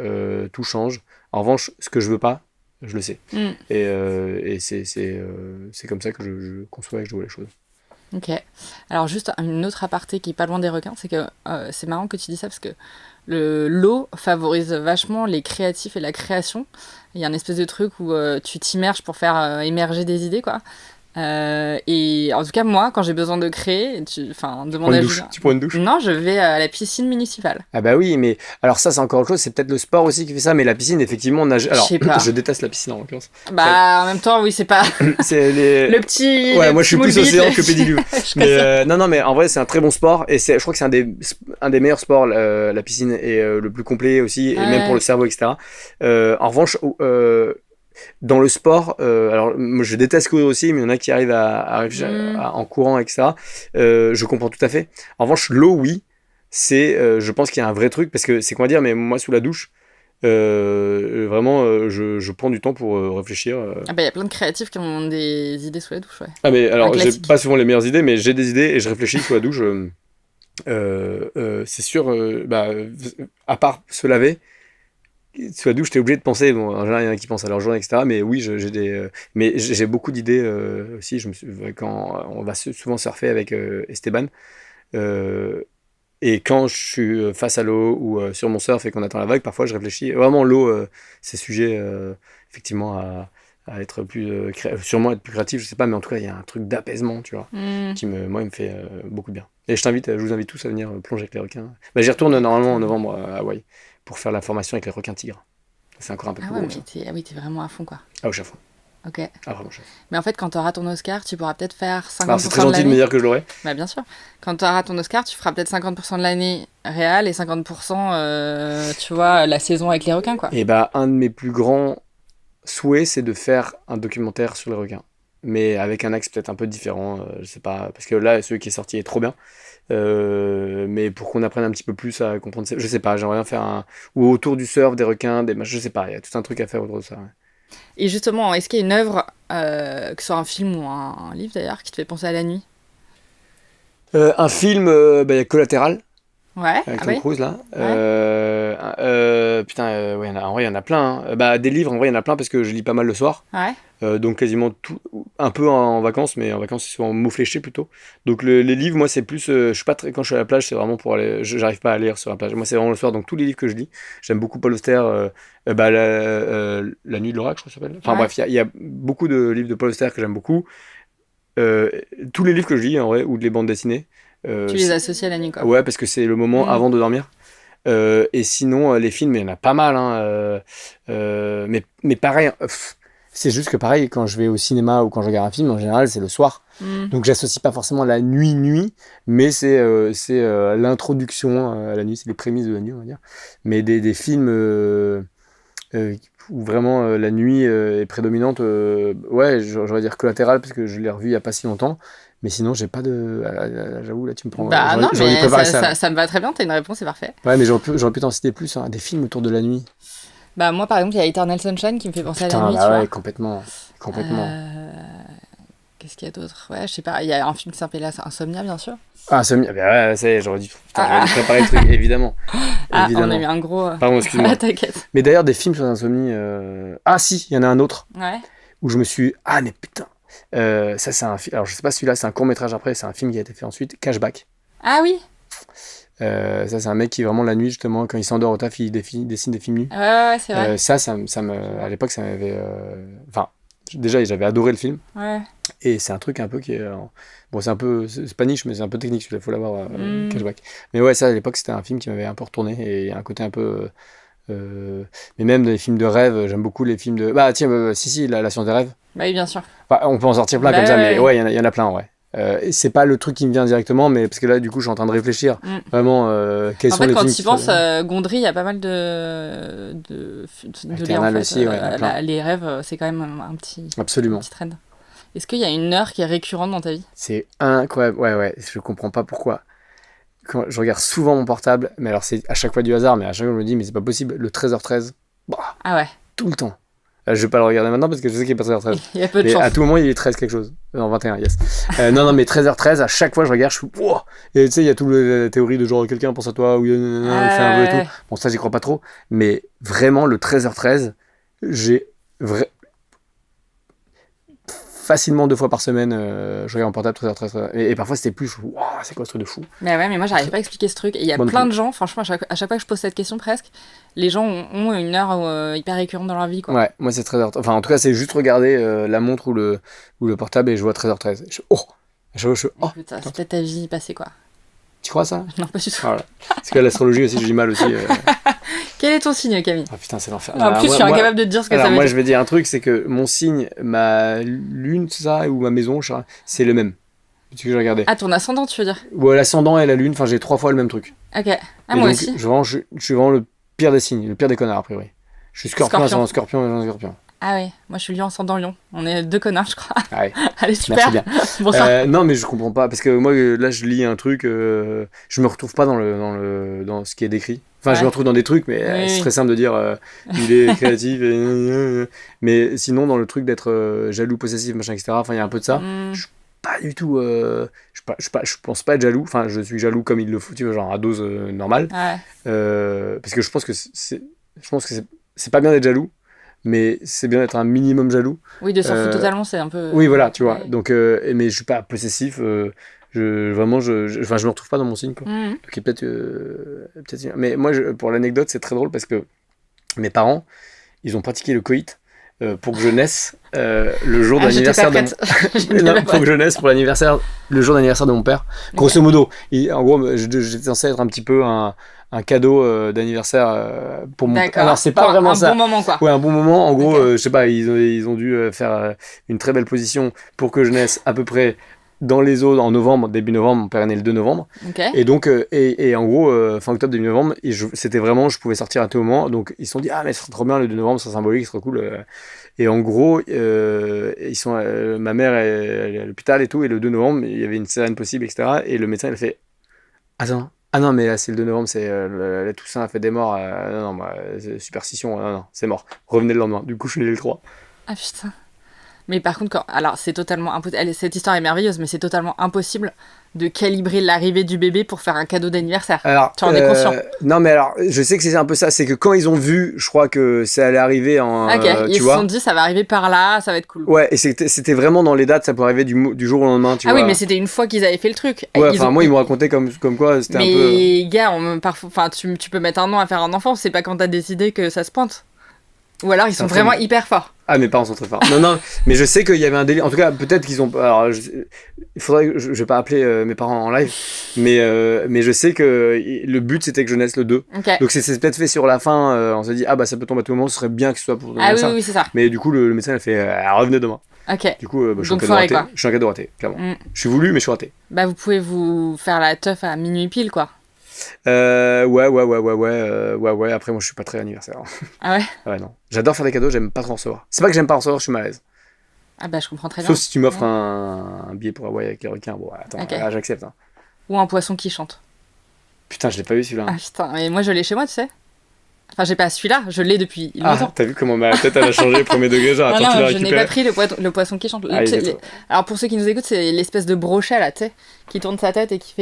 tout change. En revanche, ce que je veux pas, je le sais. Et c'est comme ça que je conçois et que je vois les choses. Ok. Alors juste une autre aparté qui est pas loin des requins, c'est que c'est marrant que tu dis ça parce que l'eau favorise vachement les créatifs et la création. Il y a un espèce de truc où tu t'immerges pour faire émerger des idées, quoi. Et en tout cas, moi, quand j'ai besoin de créer, demande à Julien. Tu prends une douche? Non, je vais à la piscine municipale. Ah bah oui, mais alors ça c'est encore autre chose, c'est peut-être le sport aussi qui fait ça, mais la piscine effectivement nage. Je Alors sais pas. je déteste la piscine en l'occurrence. Bah, en même temps, oui, c'est pas C'est les. le petit. Ouais, le moi je suis petit plus moule-bite, océan que pédiluve. je Mais connais. non, mais en vrai c'est un très bon sport et je crois que c'est un des meilleurs sports, la piscine, et le plus complet aussi, et même pour Ouais. le cerveau, etc. En revanche, dans le sport, alors moi, je déteste courir aussi, mais il y en a qui arrivent à réfléchir en courant, etc. Je comprends tout à fait. En revanche, l'eau, oui, je pense qu'il y a un vrai truc, parce que c'est quoi dire, mais moi sous la douche, vraiment, je prends du temps pour réfléchir. Ah bah, il y a plein de créatifs qui ont des idées sous la douche, ouais. Ah mais alors, j'ai Classique. pas souvent les meilleures idées, mais j'ai des idées et je réfléchis sous la douche. C'est sûr, à part se laver, sous la douche, t'es obligé de penser. Bon, en général, il y en a qui pensent à leur journée, etc. Mais oui, mais j'ai beaucoup d'idées aussi. Quand on va souvent surfer avec Esteban, euh, et quand je suis face à l'eau ou sur mon surf et qu'on attend la vague, parfois je réfléchis. Vraiment, l'eau, c'est sujet effectivement à être plus, sûrement être plus créatif, je sais pas, mais en tout cas, il y a un truc d'apaisement, tu vois, moi, il me fait beaucoup de bien. Et je vous invite tous à venir plonger avec les requins. Bah, j'y retourne normalement en novembre à Hawaï pour faire la formation avec les requins tigres. C'est encore un peu Ah plus ouais, gros, mais ça. t'es vraiment à fond, quoi. Ah, au chafouin. Ok. Ah, vraiment chafouin. Mais en fait, quand tu auras ton Oscar, tu pourras peut-être faire Alors, c'est très 50% de gentil de me l'année. dire que je l'aurai. Bah, bien sûr. Quand tu auras ton Oscar, tu feras peut-être 50% de l'année réelle et 50%, tu vois, la saison avec les requins, quoi. Et bah, un de mes plus grands souhaits, c'est de faire un documentaire sur les requins. Mais avec un axe peut-être un peu différent, je sais pas, parce que là, celui qui est sorti est trop bien. Mais pour qu'on apprenne un petit peu plus à comprendre, je sais pas, j'aimerais bien faire ou autour du surf, des requins, je sais pas, il y a tout un truc à faire autour de ça. Ouais. Et justement, est-ce qu'il y a une œuvre, que ce soit un film ou un livre d'ailleurs, qui te fait penser à la nuit? Un film, il y a Collatéral Ouais, avec ah Tom oui. Cruise là. Ouais. Putain, ouais, en vrai, il y en a plein. Hein. Des livres, en vrai, il y en a plein parce que je lis pas mal le soir. Ouais. Donc quasiment tout, un peu en vacances, mais en vacances c'est souvent mots fléchés plutôt. Donc les livres, moi c'est plus, je suis pas très, quand je suis à la plage, c'est vraiment pour aller, j'arrive pas à lire sur la plage. Moi c'est vraiment le soir, donc tous les livres que je lis, j'aime beaucoup Paul Auster, La Nuit de l'Oracle, je crois que ça s'appelle. Enfin Ouais. bref, il y a beaucoup de livres de Paul Auster que j'aime beaucoup. Euh, Tous les livres que je lis en vrai, ou de les bandes dessinées. Tu les associes à la nuit, quoi. Ouais, parce que c'est le moment avant de dormir. Et sinon, les films, il y en a pas mal. Hein, mais pareil, c'est juste que pareil, quand je vais au cinéma ou quand je regarde un film, en général, c'est le soir. Donc j'associe pas forcément la nuit, mais c'est l'introduction à la nuit, c'est les prémices de la nuit, on va dire. Mais des films où vraiment la nuit est prédominante. Ouais, j'aurais dire Collatéral parce que je l'ai revu il y a pas si longtemps. Mais sinon, j'ai pas de. J'avoue, là, tu me prends. Bah non, j'aurais dû mais préparer ça me va très bien, t'as une réponse, c'est parfait. Ouais, mais j'aurais pu t'en citer plus, hein, des films autour de la nuit. Bah moi, par exemple, il y a Eternal Sunshine qui me fait penser à la Putain, nuit, bah tu ouais, vois. complètement. Qu'est-ce qu'il y a d'autre? Ouais, je sais pas, il y a un film qui s'appelle Insomnia, bien sûr. Ah, Insomnia, bah ouais, ça y est, j'aurais dû préparer le truc, évidemment. Ah, on a Évidemment. eu un gros... Pardon, excuse-moi. T'inquiète. Mais d'ailleurs, des films sur l'insomnie. Ah, si, il y en a un autre Ouais. où je me suis. Ah, mais putain. Ça, c'est un film. Alors, je sais pas celui-là, c'est un court-métrage après, c'est un film qui a été fait ensuite. Cashback. Ah oui. Ça, c'est un mec qui, vraiment, la nuit, justement, quand il s'endort au taf, il dessine des films nus. Ouais, c'est vrai. À l'époque, ça m'avait. Enfin, déjà, j'avais adoré le film. Ouais. Et c'est un truc un peu qui est. Bon, c'est un peu. C'est pas niche, mais c'est un peu technique, celui-là, faut l'avoir, Cashback. Mais ouais, ça, à l'époque, c'était un film qui m'avait un peu retourné. Et il y a un côté un peu. Mais même dans les films de rêve, j'aime beaucoup les films de. Bah, tiens, si, la science des rêves. Bah oui, bien sûr. Enfin, on peut en sortir plein Bah comme ça, ouais, mais ouais, il y en a plein, ouais. Et c'est pas le truc qui me vient directement, mais parce que là, du coup, je suis en train de réfléchir. Vraiment, quels En sont fait, les quand films tu y penses, Gondry, il y a pas mal de liens, en Eternal fait. aussi, ouais, il y en a plein. Les rêves, c'est quand même un petit Absolument. trend. Est-ce qu'il y a une heure qui est récurrente dans ta vie? C'est incroyable. Ouais, je comprends pas pourquoi. Quand je regarde souvent mon portable, mais alors c'est à chaque fois du hasard, mais à chaque fois je me dis, mais c'est pas possible, le 13h13, bah, Ah ouais, tout le temps. Je vais pas le regarder maintenant parce que je sais qu'il est pas 13h13. il y a peu de Mais chance. à tout moment, il est 13 quelque chose. Non, 21, yes. Non, mais 13h13, à chaque fois je regarde, je suis wouah. Et tu sais, il y a toute la théorie de genre quelqu'un pense à toi, ou il fait un vœu et tout. Bon, ça, j'y crois pas trop. Mais vraiment, le 13h13, j'ai facilement 2 fois par semaine, je regarde mon portable 13h13. Et parfois, c'était plus, waouh, c'est quoi ce truc de fou? Mais ouais, mais moi, j'arrive pas à expliquer ce truc. Et il y a Moi non plein plus. de gens, franchement, à chaque fois que je pose cette question, presque, les gens ont une heure hyper récurrente dans leur vie, quoi. Ouais, moi, c'est 13h13. Enfin, en tout cas, c'est juste regarder la montre ou le portable et je vois 13h13. Oh, Écoute, c'est peut-être ta vie passée, quoi. tu crois ça? Non, pas du tout. Voilà. Parce que l'astrologie aussi, j'ai du mal aussi. Quel est ton signe, Camille? Ah putain, c'est l'enfer. En plus, je suis incapable de te dire ce que ça Alors veut moi, dire. je vais dire un truc, c'est que mon signe, ma lune, c'est ça, ou ma maison, je sais pas, c'est le même. Tu que j'ai regardé. Ah, ton ascendant, tu veux dire? Ouais, l'ascendant et la lune, enfin j'ai 3 fois le même truc. Ok. Ah, Et moi donc, aussi. je suis vraiment le pire des signes, le pire des connards, a priori. Je suis scorpion, ascendant scorpion, scorpion. Ah ouais, moi je suis lion ascendant lion. On est deux connards, je crois. Ah ouais. Allez, super. Merci bien. Bonsoir. Non, mais je comprends pas, parce que moi, là, je lis un truc, je me retrouve pas dans ce qui est décrit. Enfin, je Ouais. me retrouve dans des trucs, mais Oui, c'est oui. très simple de dire il est créatif. Mais sinon, dans le truc d'être jaloux, possessif, machin, etc., enfin, il y a un peu de ça. Hmm. Pas du tout. Je pense pas être jaloux. Enfin, je suis jaloux comme il le faut, tu vois, genre à dose normale. Ouais. Parce que je pense que c'est pas bien d'être jaloux, mais c'est bien d'être un minimum jaloux. Oui, de s'en foutre totalement, c'est un peu. Oui, voilà, tu vois. Ouais. Donc, mais je suis pas possessif. Vraiment, enfin, je me retrouve pas dans mon signe, quoi. Mhm. Donc, peut-être. Mais moi, pour l'anecdote, c'est très drôle parce que mes parents, ils ont pratiqué le coït pour que je naisse le jour Ah, j'étais d'anniversaire pas de prête. J'étais Non, pas pour que prête. je naisse pour l'anniversaire, le jour d'anniversaire de mon père. Grosso modo, en gros, j'étais censé être un petit peu un cadeau d'anniversaire pour mon père. D'accord. Alors, c'est pas Pour vraiment un ça. bon moment, quoi. Ouais, un bon moment. En gros, Ok. je sais pas, ils ont dû faire une très belle position pour que je naisse à peu près dans les eaux en novembre, début novembre. Mon père est né le 2 novembre. Ok. Et donc, et en gros, fin octobre, début novembre, c'était vraiment, je pouvais sortir à tout moment. Donc, ils se sont dit, ah, mais ce serait trop bien le 2 novembre, c'est symbolique, ce serait cool. Et en gros, ma mère elle est à l'hôpital et tout. Et le 2 novembre, il y avait une césarienne possible, etc. Et le médecin, il a fait, attends. Ah non, mais là, c'est le 2 novembre, c'est la Toussaint a fait des morts. Non, bah, c'est superstition. Non, c'est mort. Revenez le lendemain. Du coup, je suis né le 3. Ah putain. Mais par contre, alors c'est totalement impossible. Cette histoire est merveilleuse, mais c'est totalement impossible de calibrer l'arrivée du bébé pour faire un cadeau d'anniversaire. Alors, Tu en es conscient? Non, mais alors, je sais que c'est un peu ça. C'est que quand ils ont vu, je crois que ça allait arriver en. Ok, ils tu se vois. sont dit ça va arriver par là, ça va être cool. Ouais, et c'était vraiment dans les dates, ça peut arriver du jour au lendemain, tu Ah vois. oui, mais c'était une fois qu'ils avaient fait le truc. Ouais, Ils enfin, ont- moi, ils m'ont raconté comme quoi c'était un peu. Mais gars, parfois, enfin, tu peux mettre un an à faire un enfant, c'est pas quand t'as décidé que ça se pointe. Ou alors ils sont Certainement. vraiment hyper forts. Ah, mes parents sont très forts. Non, mais je sais qu'il y avait un délire. En tout cas, peut-être qu'ils ont. Alors, il faudrait que je vais pas appeler mes parents en live, mais je sais que le but c'était que je naisse le 2. Ok. Donc, c'est peut-être fait sur la fin. On s'est dit, ah bah ça peut tomber à tout moment, ce serait bien que ce soit pour Ah oui, ça. oui, c'est ça. Mais du coup, le médecin a fait, revenez demain. Ok. Du coup, je suis un Donc, cadeau foiré, raté. quoi. Je suis un cadeau raté, clairement. Mm. Je suis voulu, mais je suis raté. Bah vous pouvez vous faire la teuf à minuit pile, quoi. Ouais. Après, moi, je suis pas très anniversaire. Ah ouais? Ouais, non. J'adore faire des cadeaux, j'aime pas trop en recevoir. C'est pas que j'aime pas en recevoir, je suis mal à l'aise. Ah bah je comprends très bien. Sauf si tu m'offres Ouais. un billet pour Hawaï avec les requins. Bon, attends, Ok. là, j'accepte. Hein. Ou un poisson qui chante. Putain, je l'ai pas vu celui-là. Ah Hein. putain, mais moi je l'ai chez moi, tu sais. Enfin, j'ai pas celui-là, je l'ai depuis Ah, longtemps. t'as vu comment ma tête elle a changé premier degré, genre, Non, attends, tu non, l'as je n'ai récupéré. pas pris le poisson qui chante. Ah, il est Alors pour ceux qui nous écoutent, c'est l'espèce de brochet là, tu sais, qui tourne sa tête et qui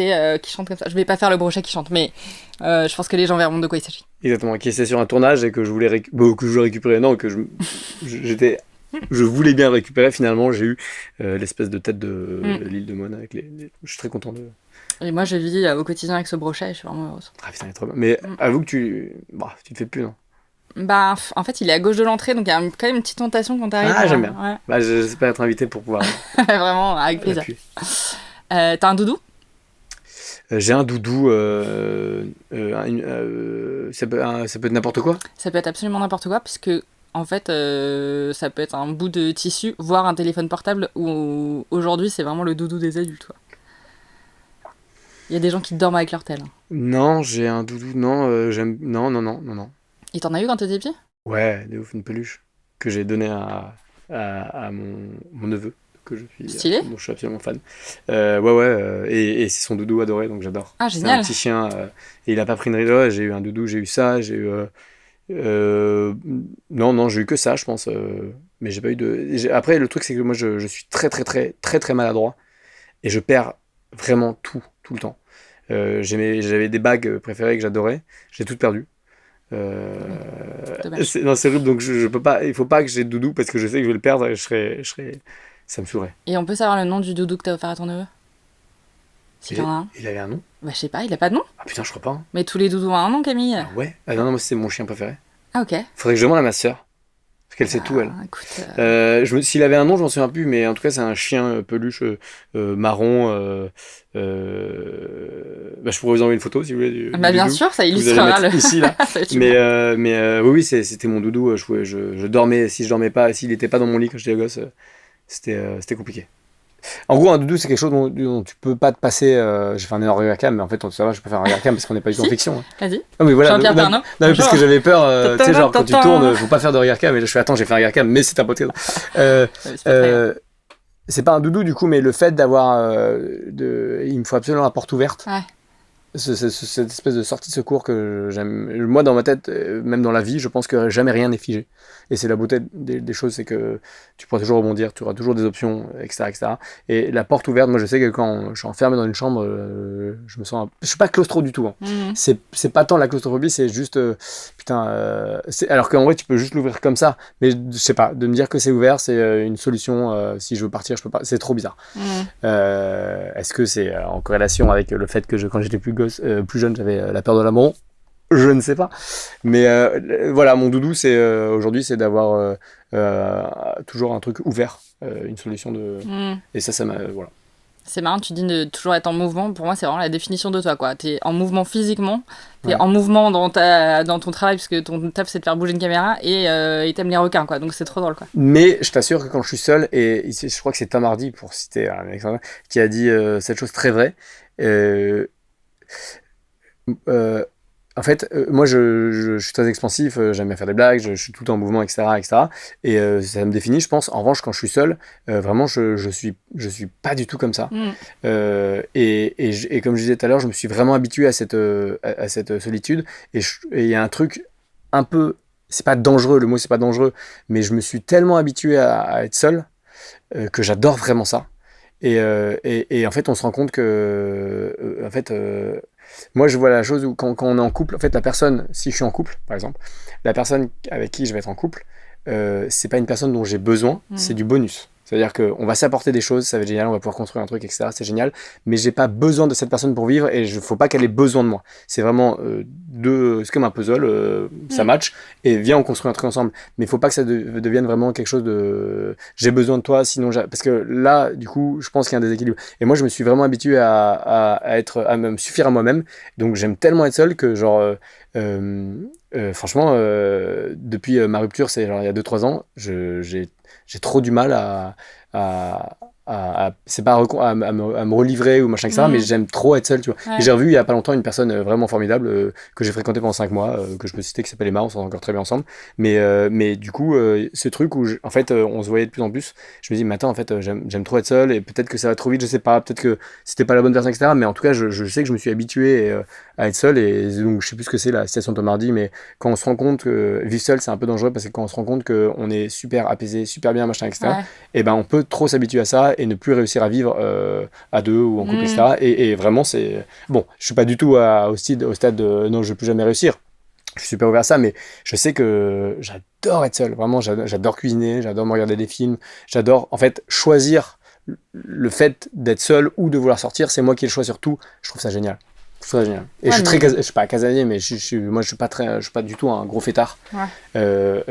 chante comme ça. Je vais pas faire le brochet qui chante, mais je pense que les gens verront de quoi il s'agit. Exactement, qui était sur un tournage et que je voulais, que je voulais récupérer. Non, j'étais. Je voulais bien le récupérer, finalement, j'ai eu l'espèce de tête de l'île de Moine avec Je suis très content de. Et moi je vis au quotidien avec ce brochet et je suis vraiment heureuse. Ah putain, il est trop bien. Mais avoue que tu te fais plus, non? Bah, en fait, il est à gauche de l'entrée, donc il y a quand même une petite tentation quand t'arrives. Ah, j'aime bien. Ouais. Bah, j'espère être invité pour pouvoir Vraiment, avec plaisir. l'appuyer. T'as un doudou? J'ai un doudou, ça peut être n'importe quoi. Ça peut être absolument n'importe quoi, puisque en fait, ça peut être un bout de tissu, voire un téléphone portable, où aujourd'hui c'est vraiment le doudou des adultes. Quoi. Il y a des gens qui dorment avec leur tel. Hein. Non, j'ai un doudou, non, j'aime. Non. Et t'en as eu quand t'étais petit? Ouais, de ouf, une peluche que j'ai donnée à mon neveu, que je suis, Stylé. dont je suis absolument fan. Et c'est son doudou adoré, donc j'adore. Ah, C'est génial. un petit chien, et il a pas pris une ride. J'ai eu un doudou, j'ai eu ça, j'ai eu. Non, j'ai eu que ça, je pense. Mais j'ai pas eu de. Après, le truc, c'est que moi, je suis très maladroit, et je perds vraiment tout le temps. J'avais des bagues préférées que j'adorais, j'ai toutes perdues. Dommage. Non, c'est horrible, donc je peux pas. Il faut pas que j'ai de doudou parce que je sais que je vais le perdre et ça me saoulerait. Et on peut savoir le nom du doudou que t'as offert à ton neveu? S'il en a un. Il avait un nom? Bah, je sais pas, il a pas de nom. Ah putain, je crois pas. Hein. Mais tous les doudous ont un nom, Camille. Ah ouais? Ah non, moi c'est mon chien préféré. Ah, ok. Faudrait que je demande à ma sœur. Parce qu'elle sait tout, elle. Écoute, S'il avait un nom, je m'en souviens plus, mais en tout cas, c'est un chien peluche marron. Je pourrais vous envoyer une photo si vous voulez. bah, du bien doudou. sûr, ça Vous allez illustrera mettre le. ici, là. Ça va être super. Oui, c'était mon doudou. Je dormais, si je dormais pas, s'il était pas dans mon lit quand j'étais gosse, c'était compliqué. En gros, un doudou, c'est quelque chose dont tu peux pas te passer. J'ai fait un énorme regard cam, mais en fait, ça va, je peux faire un regard cam parce qu'on n'est pas du tout en Si. fiction. Hein. Vas-y. Ah, mais voilà, Jean-Pierre non, Pernaut. non, mais parce Bonjour. que j'avais peur, tu sais, genre quand tu Ta-ta-ta-ta. tournes, faut pas faire de regard cam, et là, je fais attends, j'ai fait un regard cam, mais c'est un podcast. C'est pas très grave. C'est pas un doudou du coup, mais le fait d'avoir. Il me faut absolument la porte ouverte. Ouais. Cette espèce de sortie de secours que j'aime. Moi, dans ma tête, même dans la vie, je pense que jamais rien n'est figé. Et c'est la beauté des choses, c'est que tu pourras toujours rebondir, tu auras toujours des options, etc. Et la porte ouverte, moi je sais que quand je suis enfermé dans une chambre, je me sens. Je suis pas claustro du tout. Hein. Mhm. C'est pas tant la claustrophobie, c'est juste. Alors qu'en vrai, tu peux juste l'ouvrir comme ça. Mais je sais pas, de me dire que c'est ouvert, c'est une solution. Si je veux partir, je peux pas. C'est trop bizarre. Mhm. Est-ce que c'est en corrélation avec le fait que quand j'étais plus jeune, j'avais la peur de l'abandon? Je ne sais pas. Mais voilà, mon doudou, aujourd'hui, c'est d'avoir toujours un truc ouvert, une solution de. Mhm. Et ça m'a. Voilà. C'est marrant, tu dis de toujours être en mouvement. Pour moi, c'est vraiment la définition de toi, quoi. T'es en mouvement physiquement, t'es Ouais. en mouvement dans ton travail, parce que ton taf, c'est de faire bouger une caméra, et t'aimes les requins, quoi. Donc c'est trop drôle, quoi. Mais je t'assure que quand je suis seul, et ici, je crois que c'est Tom Hardy, pour citer un exemple, qui a dit cette chose très vraie. En fait, moi, je suis très expansif, j'aime bien faire des blagues, je suis tout le temps en mouvement, etc. Et ça me définit, je pense. En revanche, quand je suis seul, vraiment, je suis pas du tout comme ça. Mhm. Et comme je disais tout à l'heure, je me suis vraiment habitué à cette solitude. Et il y a un truc un peu, c'est pas dangereux, le mot c'est pas dangereux, mais je me suis tellement habitué à être seul que j'adore vraiment ça. Et en fait, on se rend compte que, moi, je vois la chose où quand on est en couple, en fait, la personne, si je suis en couple, par exemple, la personne avec qui je vais être en couple, c'est pas une personne dont j'ai besoin, c'est du bonus. C'est-à-dire qu'on va s'apporter des choses, ça va être génial, on va pouvoir construire un truc, etc. C'est génial, mais j'ai pas besoin de cette personne pour vivre et faut pas qu'elle ait besoin de moi. C'est vraiment c'est comme un puzzle, ça match et viens on construit un truc ensemble. Mais il faut pas que ça devienne vraiment quelque chose de j'ai besoin de toi, sinon parce que là, du coup, je pense qu'il y a un déséquilibre. Et moi, je me suis vraiment habitué à me suffire à moi-même. Donc j'aime tellement être seul que genre franchement, depuis ma rupture, c'est genre il y a 2-3 ans, j'ai trop du mal à c'est pas à me relivrer ou machin, etc. Mais j'aime trop être seul, tu vois. Ouais. Et j'ai revu il y a pas longtemps une personne vraiment formidable que j'ai fréquenté pendant 5 mois, que je peux citer, qui s'appelle Emma, on s'entend encore très bien ensemble. Mais du coup, ce truc où, en fait, on se voyait de plus en plus, je me dis, mais attends, en fait, j'aime trop être seul et peut-être que ça va trop vite, je sais pas, peut-être que c'était pas la bonne personne, etc. Mais en tout cas, je sais que je me suis habitué à être seul et donc je sais plus ce que c'est la citation de Tom Hardy, mais quand on se rend compte que vivre seul, c'est un peu dangereux parce que quand on se rend compte qu'on est super apaisé, super bien, machin, etc. Ouais. Et ben on peut trop s'habituer à ça et ne plus réussir à vivre à deux ou en couple, etc. Et vraiment, c'est. Bon, je suis pas du tout au stade de non, je vais plus jamais réussir. Je suis super ouvert à ça, mais je sais que j'adore être seul. Vraiment, j'adore cuisiner, j'adore me regarder des films, j'adore en fait choisir le fait d'être seul ou de vouloir sortir. C'est moi qui ai le choix sur tout. Je trouve ça génial. Je trouve ça génial. Et Ouais, je suis pas casanier, mais moi je suis pas du tout un gros fêtard. Ouais.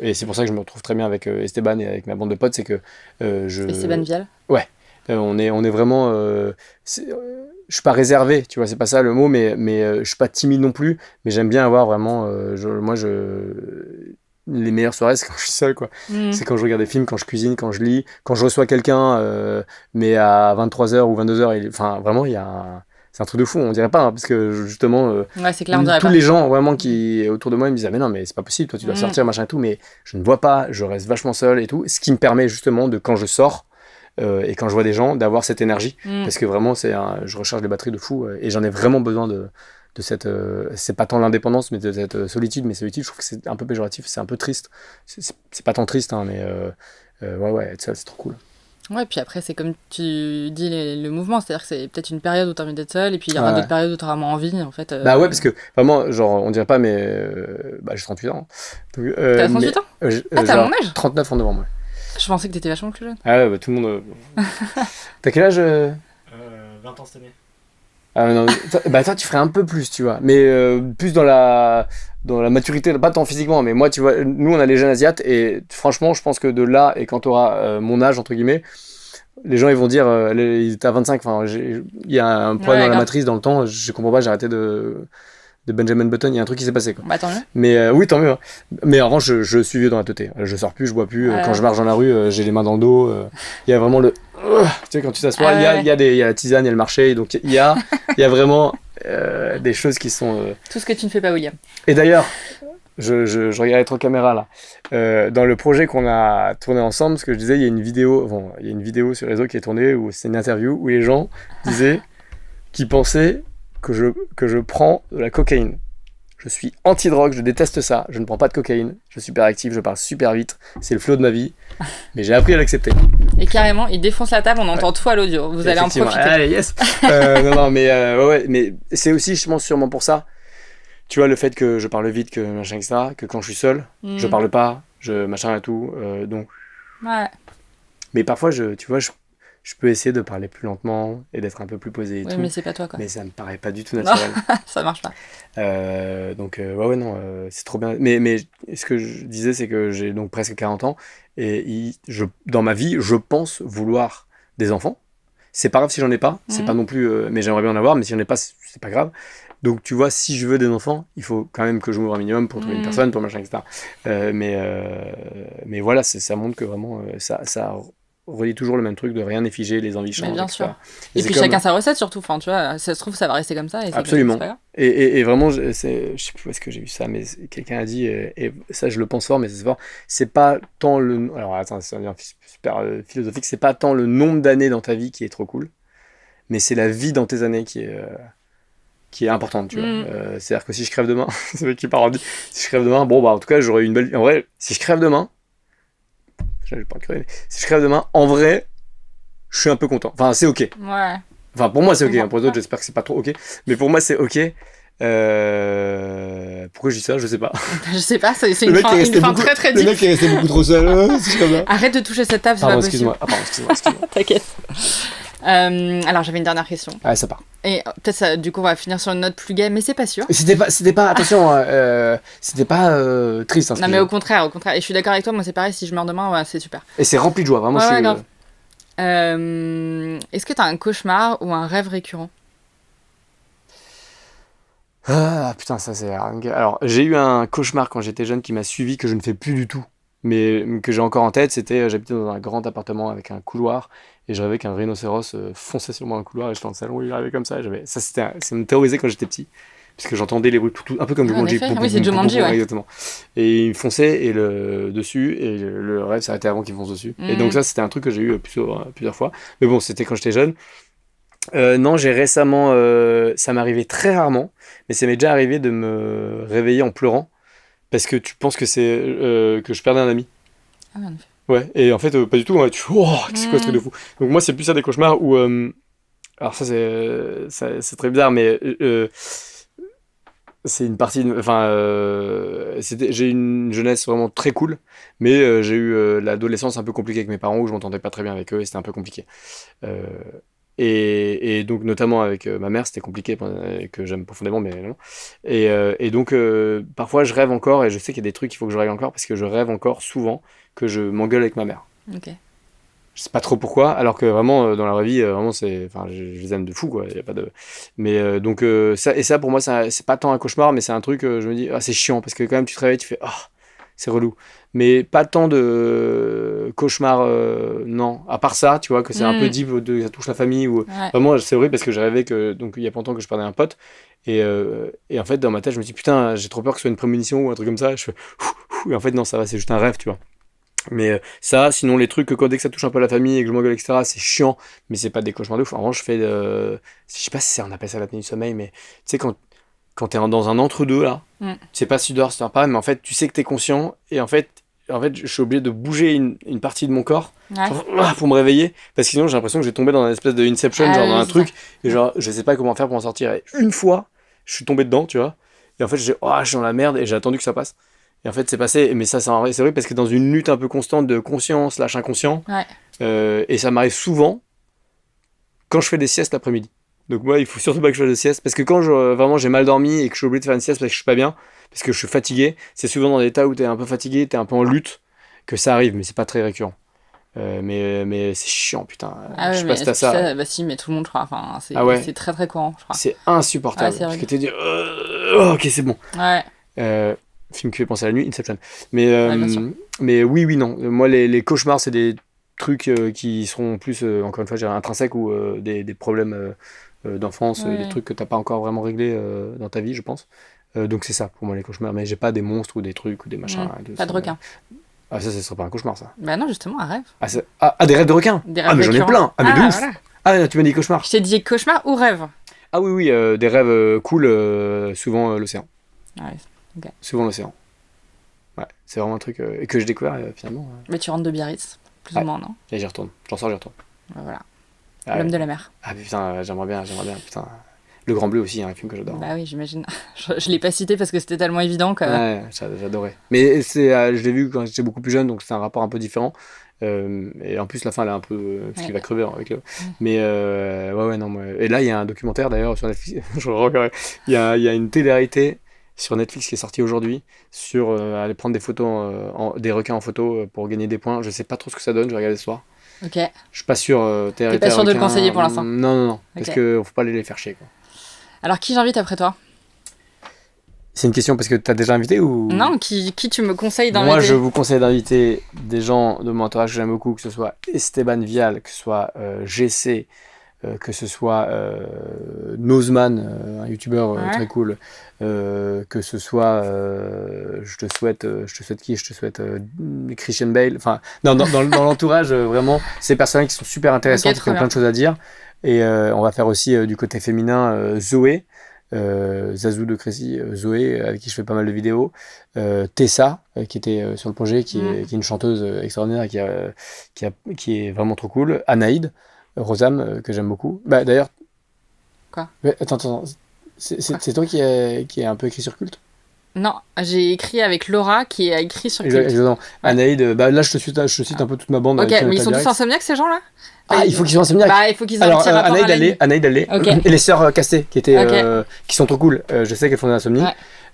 Et c'est pour ça que je me retrouve très bien avec Esteban et avec ma bande de potes, c'est que Esteban Vial. Ouais, on est vraiment. Je suis pas réservé, tu vois, c'est pas ça le mot, mais je suis pas timide non plus, mais j'aime bien avoir vraiment. Les meilleures soirées, c'est quand je suis seul, quoi. C'est quand je regarde des films, quand je cuisine, quand je lis, quand je reçois quelqu'un, mais à 23h ou 22h, enfin, vraiment, c'est un truc de fou, on dirait pas, hein, parce que justement, Ouais, c'est clair, on dirait tous pas. les gens vraiment qui autour de moi ils me disent ah, mais non, mais c'est pas possible, toi tu dois sortir, machin et tout, mais je ne vois pas, je reste vachement seul et tout, ce qui me permet justement de quand je sors et quand je vois des gens d'avoir cette énergie, parce que vraiment je recharge les batteries de fou et j'en ai vraiment besoin de cette, c'est pas tant l'indépendance, mais de cette solitude, mais solitude, je trouve que c'est un peu péjoratif, c'est un peu triste, c'est pas tant triste, hein, mais ouais, être seul, c'est trop cool. Ouais, puis après, c'est comme tu dis le mouvement, c'est-à-dire que c'est peut-être une période où tu as envie d'être seul, et puis il y aura Ouais. d'autres périodes où tu auras moins envie, en fait. Bah ouais, parce que vraiment, genre, on dirait pas, mais j'ai 38 ans. Donc, T'as 38 ans t'as genre, mon âge 39 en novembre, ouais. Je pensais que t'étais vachement plus jeune. Ah ouais, bah tout le monde. T'as quel âge 20 ans cette année. Ah non, toi tu ferais un peu plus, tu vois, mais plus dans la maturité, pas tant physiquement, mais moi, tu vois, nous on a les jeunes asiates et franchement, je pense que de là et quand t'auras mon âge entre guillemets, les gens ils vont dire, t'as 25, enfin, il y a un problème dans la grave. matrice dans le temps, je comprends pas, j'ai arrêté de Benjamin Button, il y a un truc qui s'est passé, quoi. Bah tant mieux. Mais oui, tant mieux, hein. Mais en revanche, je suis vieux dans la teuté. Je sors plus, je bois plus. Ouais. Quand je marche dans la rue, j'ai les mains dans le dos. Il y a vraiment le. Tu sais, quand tu t'assois, Ah ouais. il y a la tisane, il y a le marché. Donc il y a vraiment des choses qui sont. Tout ce que tu ne fais pas, William. Et d'ailleurs, je regardais trop caméra là. Dans le projet qu'on a tourné ensemble, ce que je disais, il y a une vidéo sur les réseaux qui est tournée où c'est une interview où les gens disaient qu'ils pensaient que je prends de la cocaïne. Je suis anti-drogue, je déteste ça, je ne prends pas de cocaïne, je suis super actif, je parle super vite, c'est le flow de ma vie, mais j'ai appris à l'accepter. Et carrément, il défonce la table, on entend tout à l'audio. Vous allez en profiter. Allez, yes. Non, mais ouais, mais c'est aussi, je pense, sûrement pour ça. Tu vois, le fait que je parle vite, que machin, etc., que quand je suis seul, je parle pas, machin et tout, donc. Ouais. Mais parfois, tu vois, je peux essayer de parler plus lentement et d'être un peu plus posé et Oui, tout. mais c'est pas toi, quoi. Mais ça me paraît pas du tout naturel. Ça marche pas. Donc ouais, non, c'est trop bien. Mais ce que je disais, c'est que j'ai donc presque 40 ans et dans ma vie, je pense vouloir des enfants. C'est pas grave si j'en ai pas, c'est pas non plus, mais j'aimerais bien en avoir, mais si j'en ai pas, c'est pas grave. Donc tu vois, si je veux des enfants, il faut quand même que je m'ouvre un minimum pour trouver une personne, pour machin, etc. Mais voilà, ça montre que vraiment, ça relie toujours le même truc de rien n'est figé, les envies changent, bien etc. sûr. Et puis chacun sa recette surtout, enfin tu vois, ça se trouve ça va rester comme ça. Et absolument. C'est pas grave. Et vraiment, je sais plus où est-ce que j'ai vu ça, mais quelqu'un a dit, et ça je le pense fort, mais c'est fort, c'est pas tant le... Alors attends, ça devient super philosophique, c'est pas tant le nombre d'années dans ta vie qui est trop cool, mais c'est la vie dans tes années qui est importante, tu vois. C'est-à-dire que si je crève demain, c'est vrai qu'il part en dit, si je crève demain, bon bah en tout cas j'aurai une belle... En vrai, si je crève demain, je vais pas crever, mais si je crève demain, en vrai, je suis un peu content. Enfin, c'est ok. Ouais. Enfin, pour moi, c'est ok. Pour les autres, j'espère que c'est pas trop ok. Mais pour moi, c'est ok. Pourquoi je dis ça, je sais pas. Je sais pas, c'est une fin très très Le mec est resté beaucoup trop seul. C'est comme ça. Arrête de toucher cette table, c'est pas possible. Excuse-moi. T'inquiète. Alors j'avais une dernière question. Ouais, ça part. Et peut-être ça, du coup on va finir sur une note plus gaie, mais c'est pas sûr. C'était pas attention, c'était pas triste. Hein, non mais au contraire. Et je suis d'accord avec toi, moi c'est pareil, si je meurs demain, ouais, c'est super. Et c'est rempli de joie, vraiment. Ouais, grave. Est-ce que t'as un cauchemar ou un rêve récurrent? Ah putain, ça c'est... Alors, j'ai eu un cauchemar quand j'étais jeune qui m'a suivi, que je ne fais plus du tout, mais que j'ai encore en tête. C'était, j'habitais dans un grand appartement avec un couloir, et je rêvais qu'un rhinocéros fonçait sur moi dans le couloir et j'étais dans le salon et il arrivait comme ça. Ça me terrorisait quand j'étais petit. Parce que j'entendais les bruits un peu comme Jumanji. Oui, c'est Jumanji, ouais. Exactement. Et il fonçait dessus et le rêve s'arrêtait avant qu'il fonce dessus. Et donc ça, c'était un truc que j'ai eu plusieurs fois. Mais bon, c'était quand j'étais jeune. Non, j'ai récemment... ça m'arrivait très rarement, mais ça m'est déjà arrivé de me réveiller en pleurant parce que tu penses que c'est que je perdais un ami. Ah, en effet. Ouais, et en fait, pas du tout. Ouais, c'est quoi ce truc de fou? Donc moi, c'est plus ça des cauchemars où... alors ça, c'est très bizarre, mais... c'est une partie... Enfin, j'ai eu une jeunesse vraiment très cool, mais j'ai eu l'adolescence un peu compliquée avec mes parents, où je m'entendais pas très bien avec eux, et c'était un peu compliqué. Et donc, notamment avec ma mère, c'était compliqué, que j'aime profondément, mais non. Et donc, parfois, je rêve encore, et je sais qu'il y a des trucs qu'il faut que je règle encore, parce que je rêve encore souvent que je m'engueule avec ma mère. Ok. Je sais pas trop pourquoi, alors que vraiment dans la vraie vie, vraiment enfin, je les aime de fou quoi. Y a pas de. Mais donc ça pour moi, c'est pas tant un cauchemar, mais c'est un truc. Je me dis, ah c'est chiant parce que quand même tu te réveilles, tu fais, ah c'est relou. Mais pas tant de cauchemar, non. À part ça, tu vois que c'est un peu deep, ça touche la famille ou vraiment c'est horrible parce que j'ai rêvé que donc il y a pas longtemps que je perdais un pote et en fait dans ma tête je me dis putain j'ai trop peur que ce soit une prémonition ou un truc comme ça. Je fais et en fait non ça va c'est juste un rêve tu vois. Mais ça, sinon les trucs dès que ça touche un peu la famille et que je m'engueule, etc., c'est chiant, mais c'est pas des cauchemars de ouf. En revanche, je fais. Je sais pas si on appelle ça l'apnée du sommeil, mais tu sais, quand t'es dans un entre-deux là, tu sais pas si tu dors, si tu dors pas, mais en fait, tu sais que t'es conscient, et en fait, je suis obligé de bouger une partie de mon corps pour me réveiller, parce que sinon j'ai l'impression que je vais tomber dans une espèce de Inception, genre dans un truc, et genre je sais pas comment faire pour en sortir. Et une fois, je suis tombé dedans, tu vois, et en fait, je suis dans la merde, et j'ai attendu que ça passe. Et en fait, c'est passé, mais ça, c'est vrai parce que dans une lutte un peu constante de conscience / inconscient, et ça m'arrive souvent quand je fais des siestes l'après-midi. Donc moi, il faut surtout pas que je fasse de sieste, parce que quand vraiment j'ai mal dormi et que je suis obligé de faire une sieste parce que je suis pas bien, parce que je suis fatigué, c'est souvent dans des états où t'es un peu fatigué, t'es un peu en lutte, que ça arrive, mais c'est pas très récurrent. Mais c'est chiant, putain. Je sais pas si t'as ça. Bah si, mais tout le monde, je crois. Enfin, c'est très très courant, je crois. C'est insupportable. C'est parce que t'es dit, ok, c'est bon. Ouais. Film qui fait penser à la nuit, Inception. Mais oui, non. Moi, les cauchemars, c'est des trucs qui seront plus, encore une fois, je dirais, intrinsèques ou des problèmes d'enfance, des trucs que t'as pas encore vraiment réglés dans ta vie, je pense. Donc c'est ça, pour moi, les cauchemars. Mais j'ai pas des monstres ou des trucs ou des machins. Pas de requins. Ah, ça serait pas un cauchemar, ça. Bah non, justement, un rêve. Des rêves de requins. Mais j'en ai plein. Mais de ouf. Voilà. Ah, tu m'as dit cauchemar. Je t'ai dit cauchemar ou rêve. Ah oui, des rêves cool, souvent l'océan. Ouais. Okay. Souvent l'océan. Ouais, c'est vraiment un truc que j'ai découvert finalement. Mais tu rentres de Biarritz, plus ou moins, non? Et j'y retourne. J'en sors, j'y retourne. Voilà. L'homme de la mer. Ah putain, j'aimerais bien. Putain. Le Grand Bleu aussi, un film que j'adore. Bah oui, j'imagine. Je l'ai pas cité parce que c'était tellement évident que... Ouais, j'adorais. Mais je l'ai vu quand j'étais beaucoup plus jeune, donc c'est un rapport un peu différent. Et en plus, la fin, elle est un peu... parce qu'il va crever avec eux. Mais non. Et là, il y a un documentaire d'ailleurs sur Netflix. Il y a une télé-réalité sur Netflix qui est sortie aujourd'hui sur aller prendre des photos, des requins en photo pour gagner des points. Je sais pas trop ce que ça donne, je vais regarder ce soir. Ok. Je suis pas sûr. T'es pas sûr de le conseiller pour l'instant? Non. Parce que faut pas les faire chier, quoi. Alors, qui j'invite après toi? C'est une question parce que t'as déjà invité ou... Non, qui tu me conseilles d'inviter? Moi, je vous conseille d'inviter des gens de mon entourage que j'aime beaucoup, que ce soit Esteban Vial, que ce soit GC, que ce soit Nozman, un youtubeur très cool, que ce soit, je te souhaite qui? Je te souhaite Christian Bale. Enfin, dans l'entourage, vraiment, ces personnes qui sont super intéressantes, qui ont plein de choses à dire. Et on va faire aussi du côté féminin Zoé. Zazou de Crécy, Zoé, avec qui je fais pas mal de vidéos, Tessa, qui était sur le projet, qui est une chanteuse extraordinaire, qui est vraiment trop cool, Anaïd, Rosam, que j'aime beaucoup. Bah d'ailleurs... Quoi? Attends, c'est toi qui est un peu écrit sur Culte? Non, j'ai écrit avec Laura qui a écrit sur Culte. Exactement. Anaïd, là je te cite un peu toute ma bande. Ok, mais ils sont tous insomniaques ces gens-là? Il faut qu'ils soient insomniaques. Bah, il faut qu'ils aient un petit rapport Anaïd Allais, Okay. et les sœurs Casté, qui sont trop cool. Je sais qu'elles font de l'insomnie.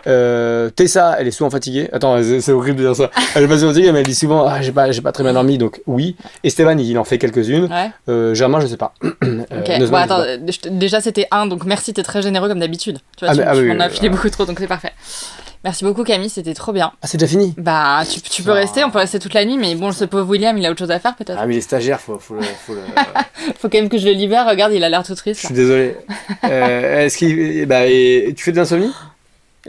Tessa, elle est souvent fatiguée. Attends, c'est horrible de dire ça. Elle est pas souvent fatiguée, mais elle dit souvent j'ai pas très bien dormi, donc oui. Esteban, il en fait quelques-unes. Ouais. Germain, je sais pas. Ok. Nozman, Bon, attends, je sais déjà c'était 1, donc merci, t'es très généreux comme d'habitude. Tu vois, Ah, tu oui, m'en as oui, filé beaucoup trop, donc c'est parfait. Merci beaucoup Camille, c'était trop bien. Ah, c'est déjà fini. Bah, tu peux rester, on peut rester toute la nuit, mais bon, ce pauvre William, il a autre chose à faire peut-être. Ah, mais les stagiaires, faut le... Faut quand même que je le libère, regarde, il a l'air tout Je triste. suis désolé. Est-ce qu'il... Bah, et tu fais de l'insomnie?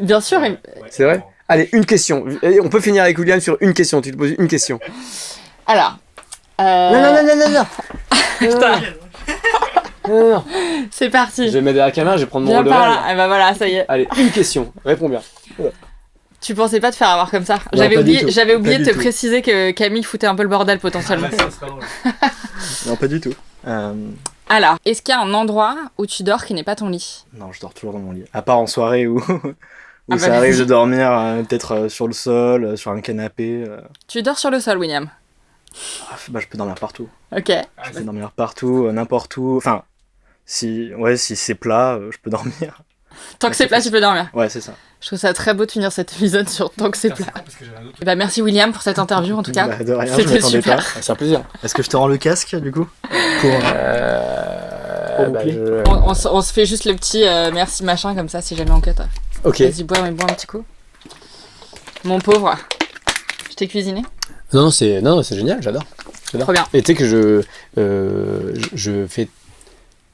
Bien sûr, Ouais, C'est vrai? Allez, une question. Et on peut finir avec William sur une question. Tu te poses une question. alors. Non. Putain, Non. c'est Je parti. vais mettre derrière la caméra, je vais prendre mon Viens rôle de par rêve. là. Et bah voilà, ça y est. Allez, une question. Réponds bien. Tu pensais pas te faire avoir comme ça? Non, J'avais pas du oublié, tout. j'avais oublié Pas de du te tout. préciser que Camille foutait un peu le bordel potentiellement. Ça serait drôle. Non, pas du tout. Alors, est-ce qu'il y a un endroit où tu dors qui n'est pas ton lit? Non, je dors toujours dans mon lit. À part en soirée où, Ah ça bah, arrive vas-y. de dormir peut-être sur le sol, sur un canapé. Tu dors sur le sol, William. Bah, je peux dormir partout. Ok. Je peux dormir partout, n'importe où. Enfin, si c'est plat, je peux dormir. Tant que c'est plat, tu peux dormir. Ouais, c'est ça. Je trouve ça très beau de finir cet épisode sur tant que c'est plat. Parce que j'avais un autre. Et bah merci William pour cette interview en tout cas. Bah, de rien, je C'était m'attendais super. pas. C'est un plaisir. Est-ce que je te rends le casque, du coup Pour... Bah, je- On se fait juste le petit merci machin comme ça si jamais on cut. Ok. Vas-y, bois un petit coup. Mon pauvre. Je t'ai cuisiné. Non, c'est génial, j'adore. Trop bien. Et tu sais que je fais...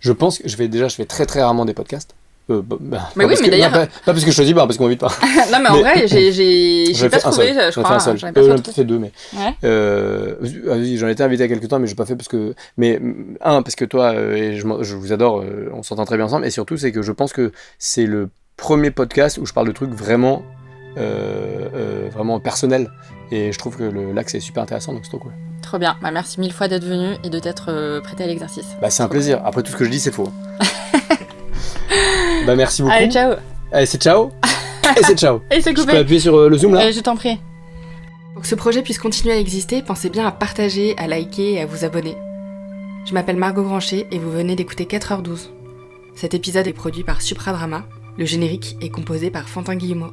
Je pense que je fais très très rarement des podcasts. Mais pas oui, parce mais que- d'ailleurs- non, pas parce que je choisis pas, parce qu'on m'invite pas. Non mais en Mais- vrai, j'ai J'en ai pas fait un trouvé, seul. je J'en ai crois. fait un seul. J'en ai pas J'en ai trouvé. peut-être fait deux, mais. Ouais. J'en étais invité à quelques temps, mais j'ai pas fait parce que. Mais parce que toi et je vous adore, on s'entend très bien ensemble, et surtout c'est que je pense que c'est le premier podcast où je parle de trucs vraiment, vraiment personnels, et je trouve que l'axe est super intéressant, donc c'est trop cool. Trop bien. Bah, merci mille fois d'être venu et de t'être prêté à l'exercice. Bah c'est un plaisir. Après tout ce que je dis c'est faux. Bah merci beaucoup. Allez, ciao. Allez, c'est ciao. Et c'est ciao. Et c'est Je peux coupé. appuyer sur le zoom là. Je t'en prie. Pour que ce projet puisse continuer à exister, pensez bien à partager, à liker et à vous abonner. Je m'appelle Margot Granchet et vous venez d'écouter 4h12. Cet épisode est produit par Supradrama. Le générique est composé par Fantin Guillemot.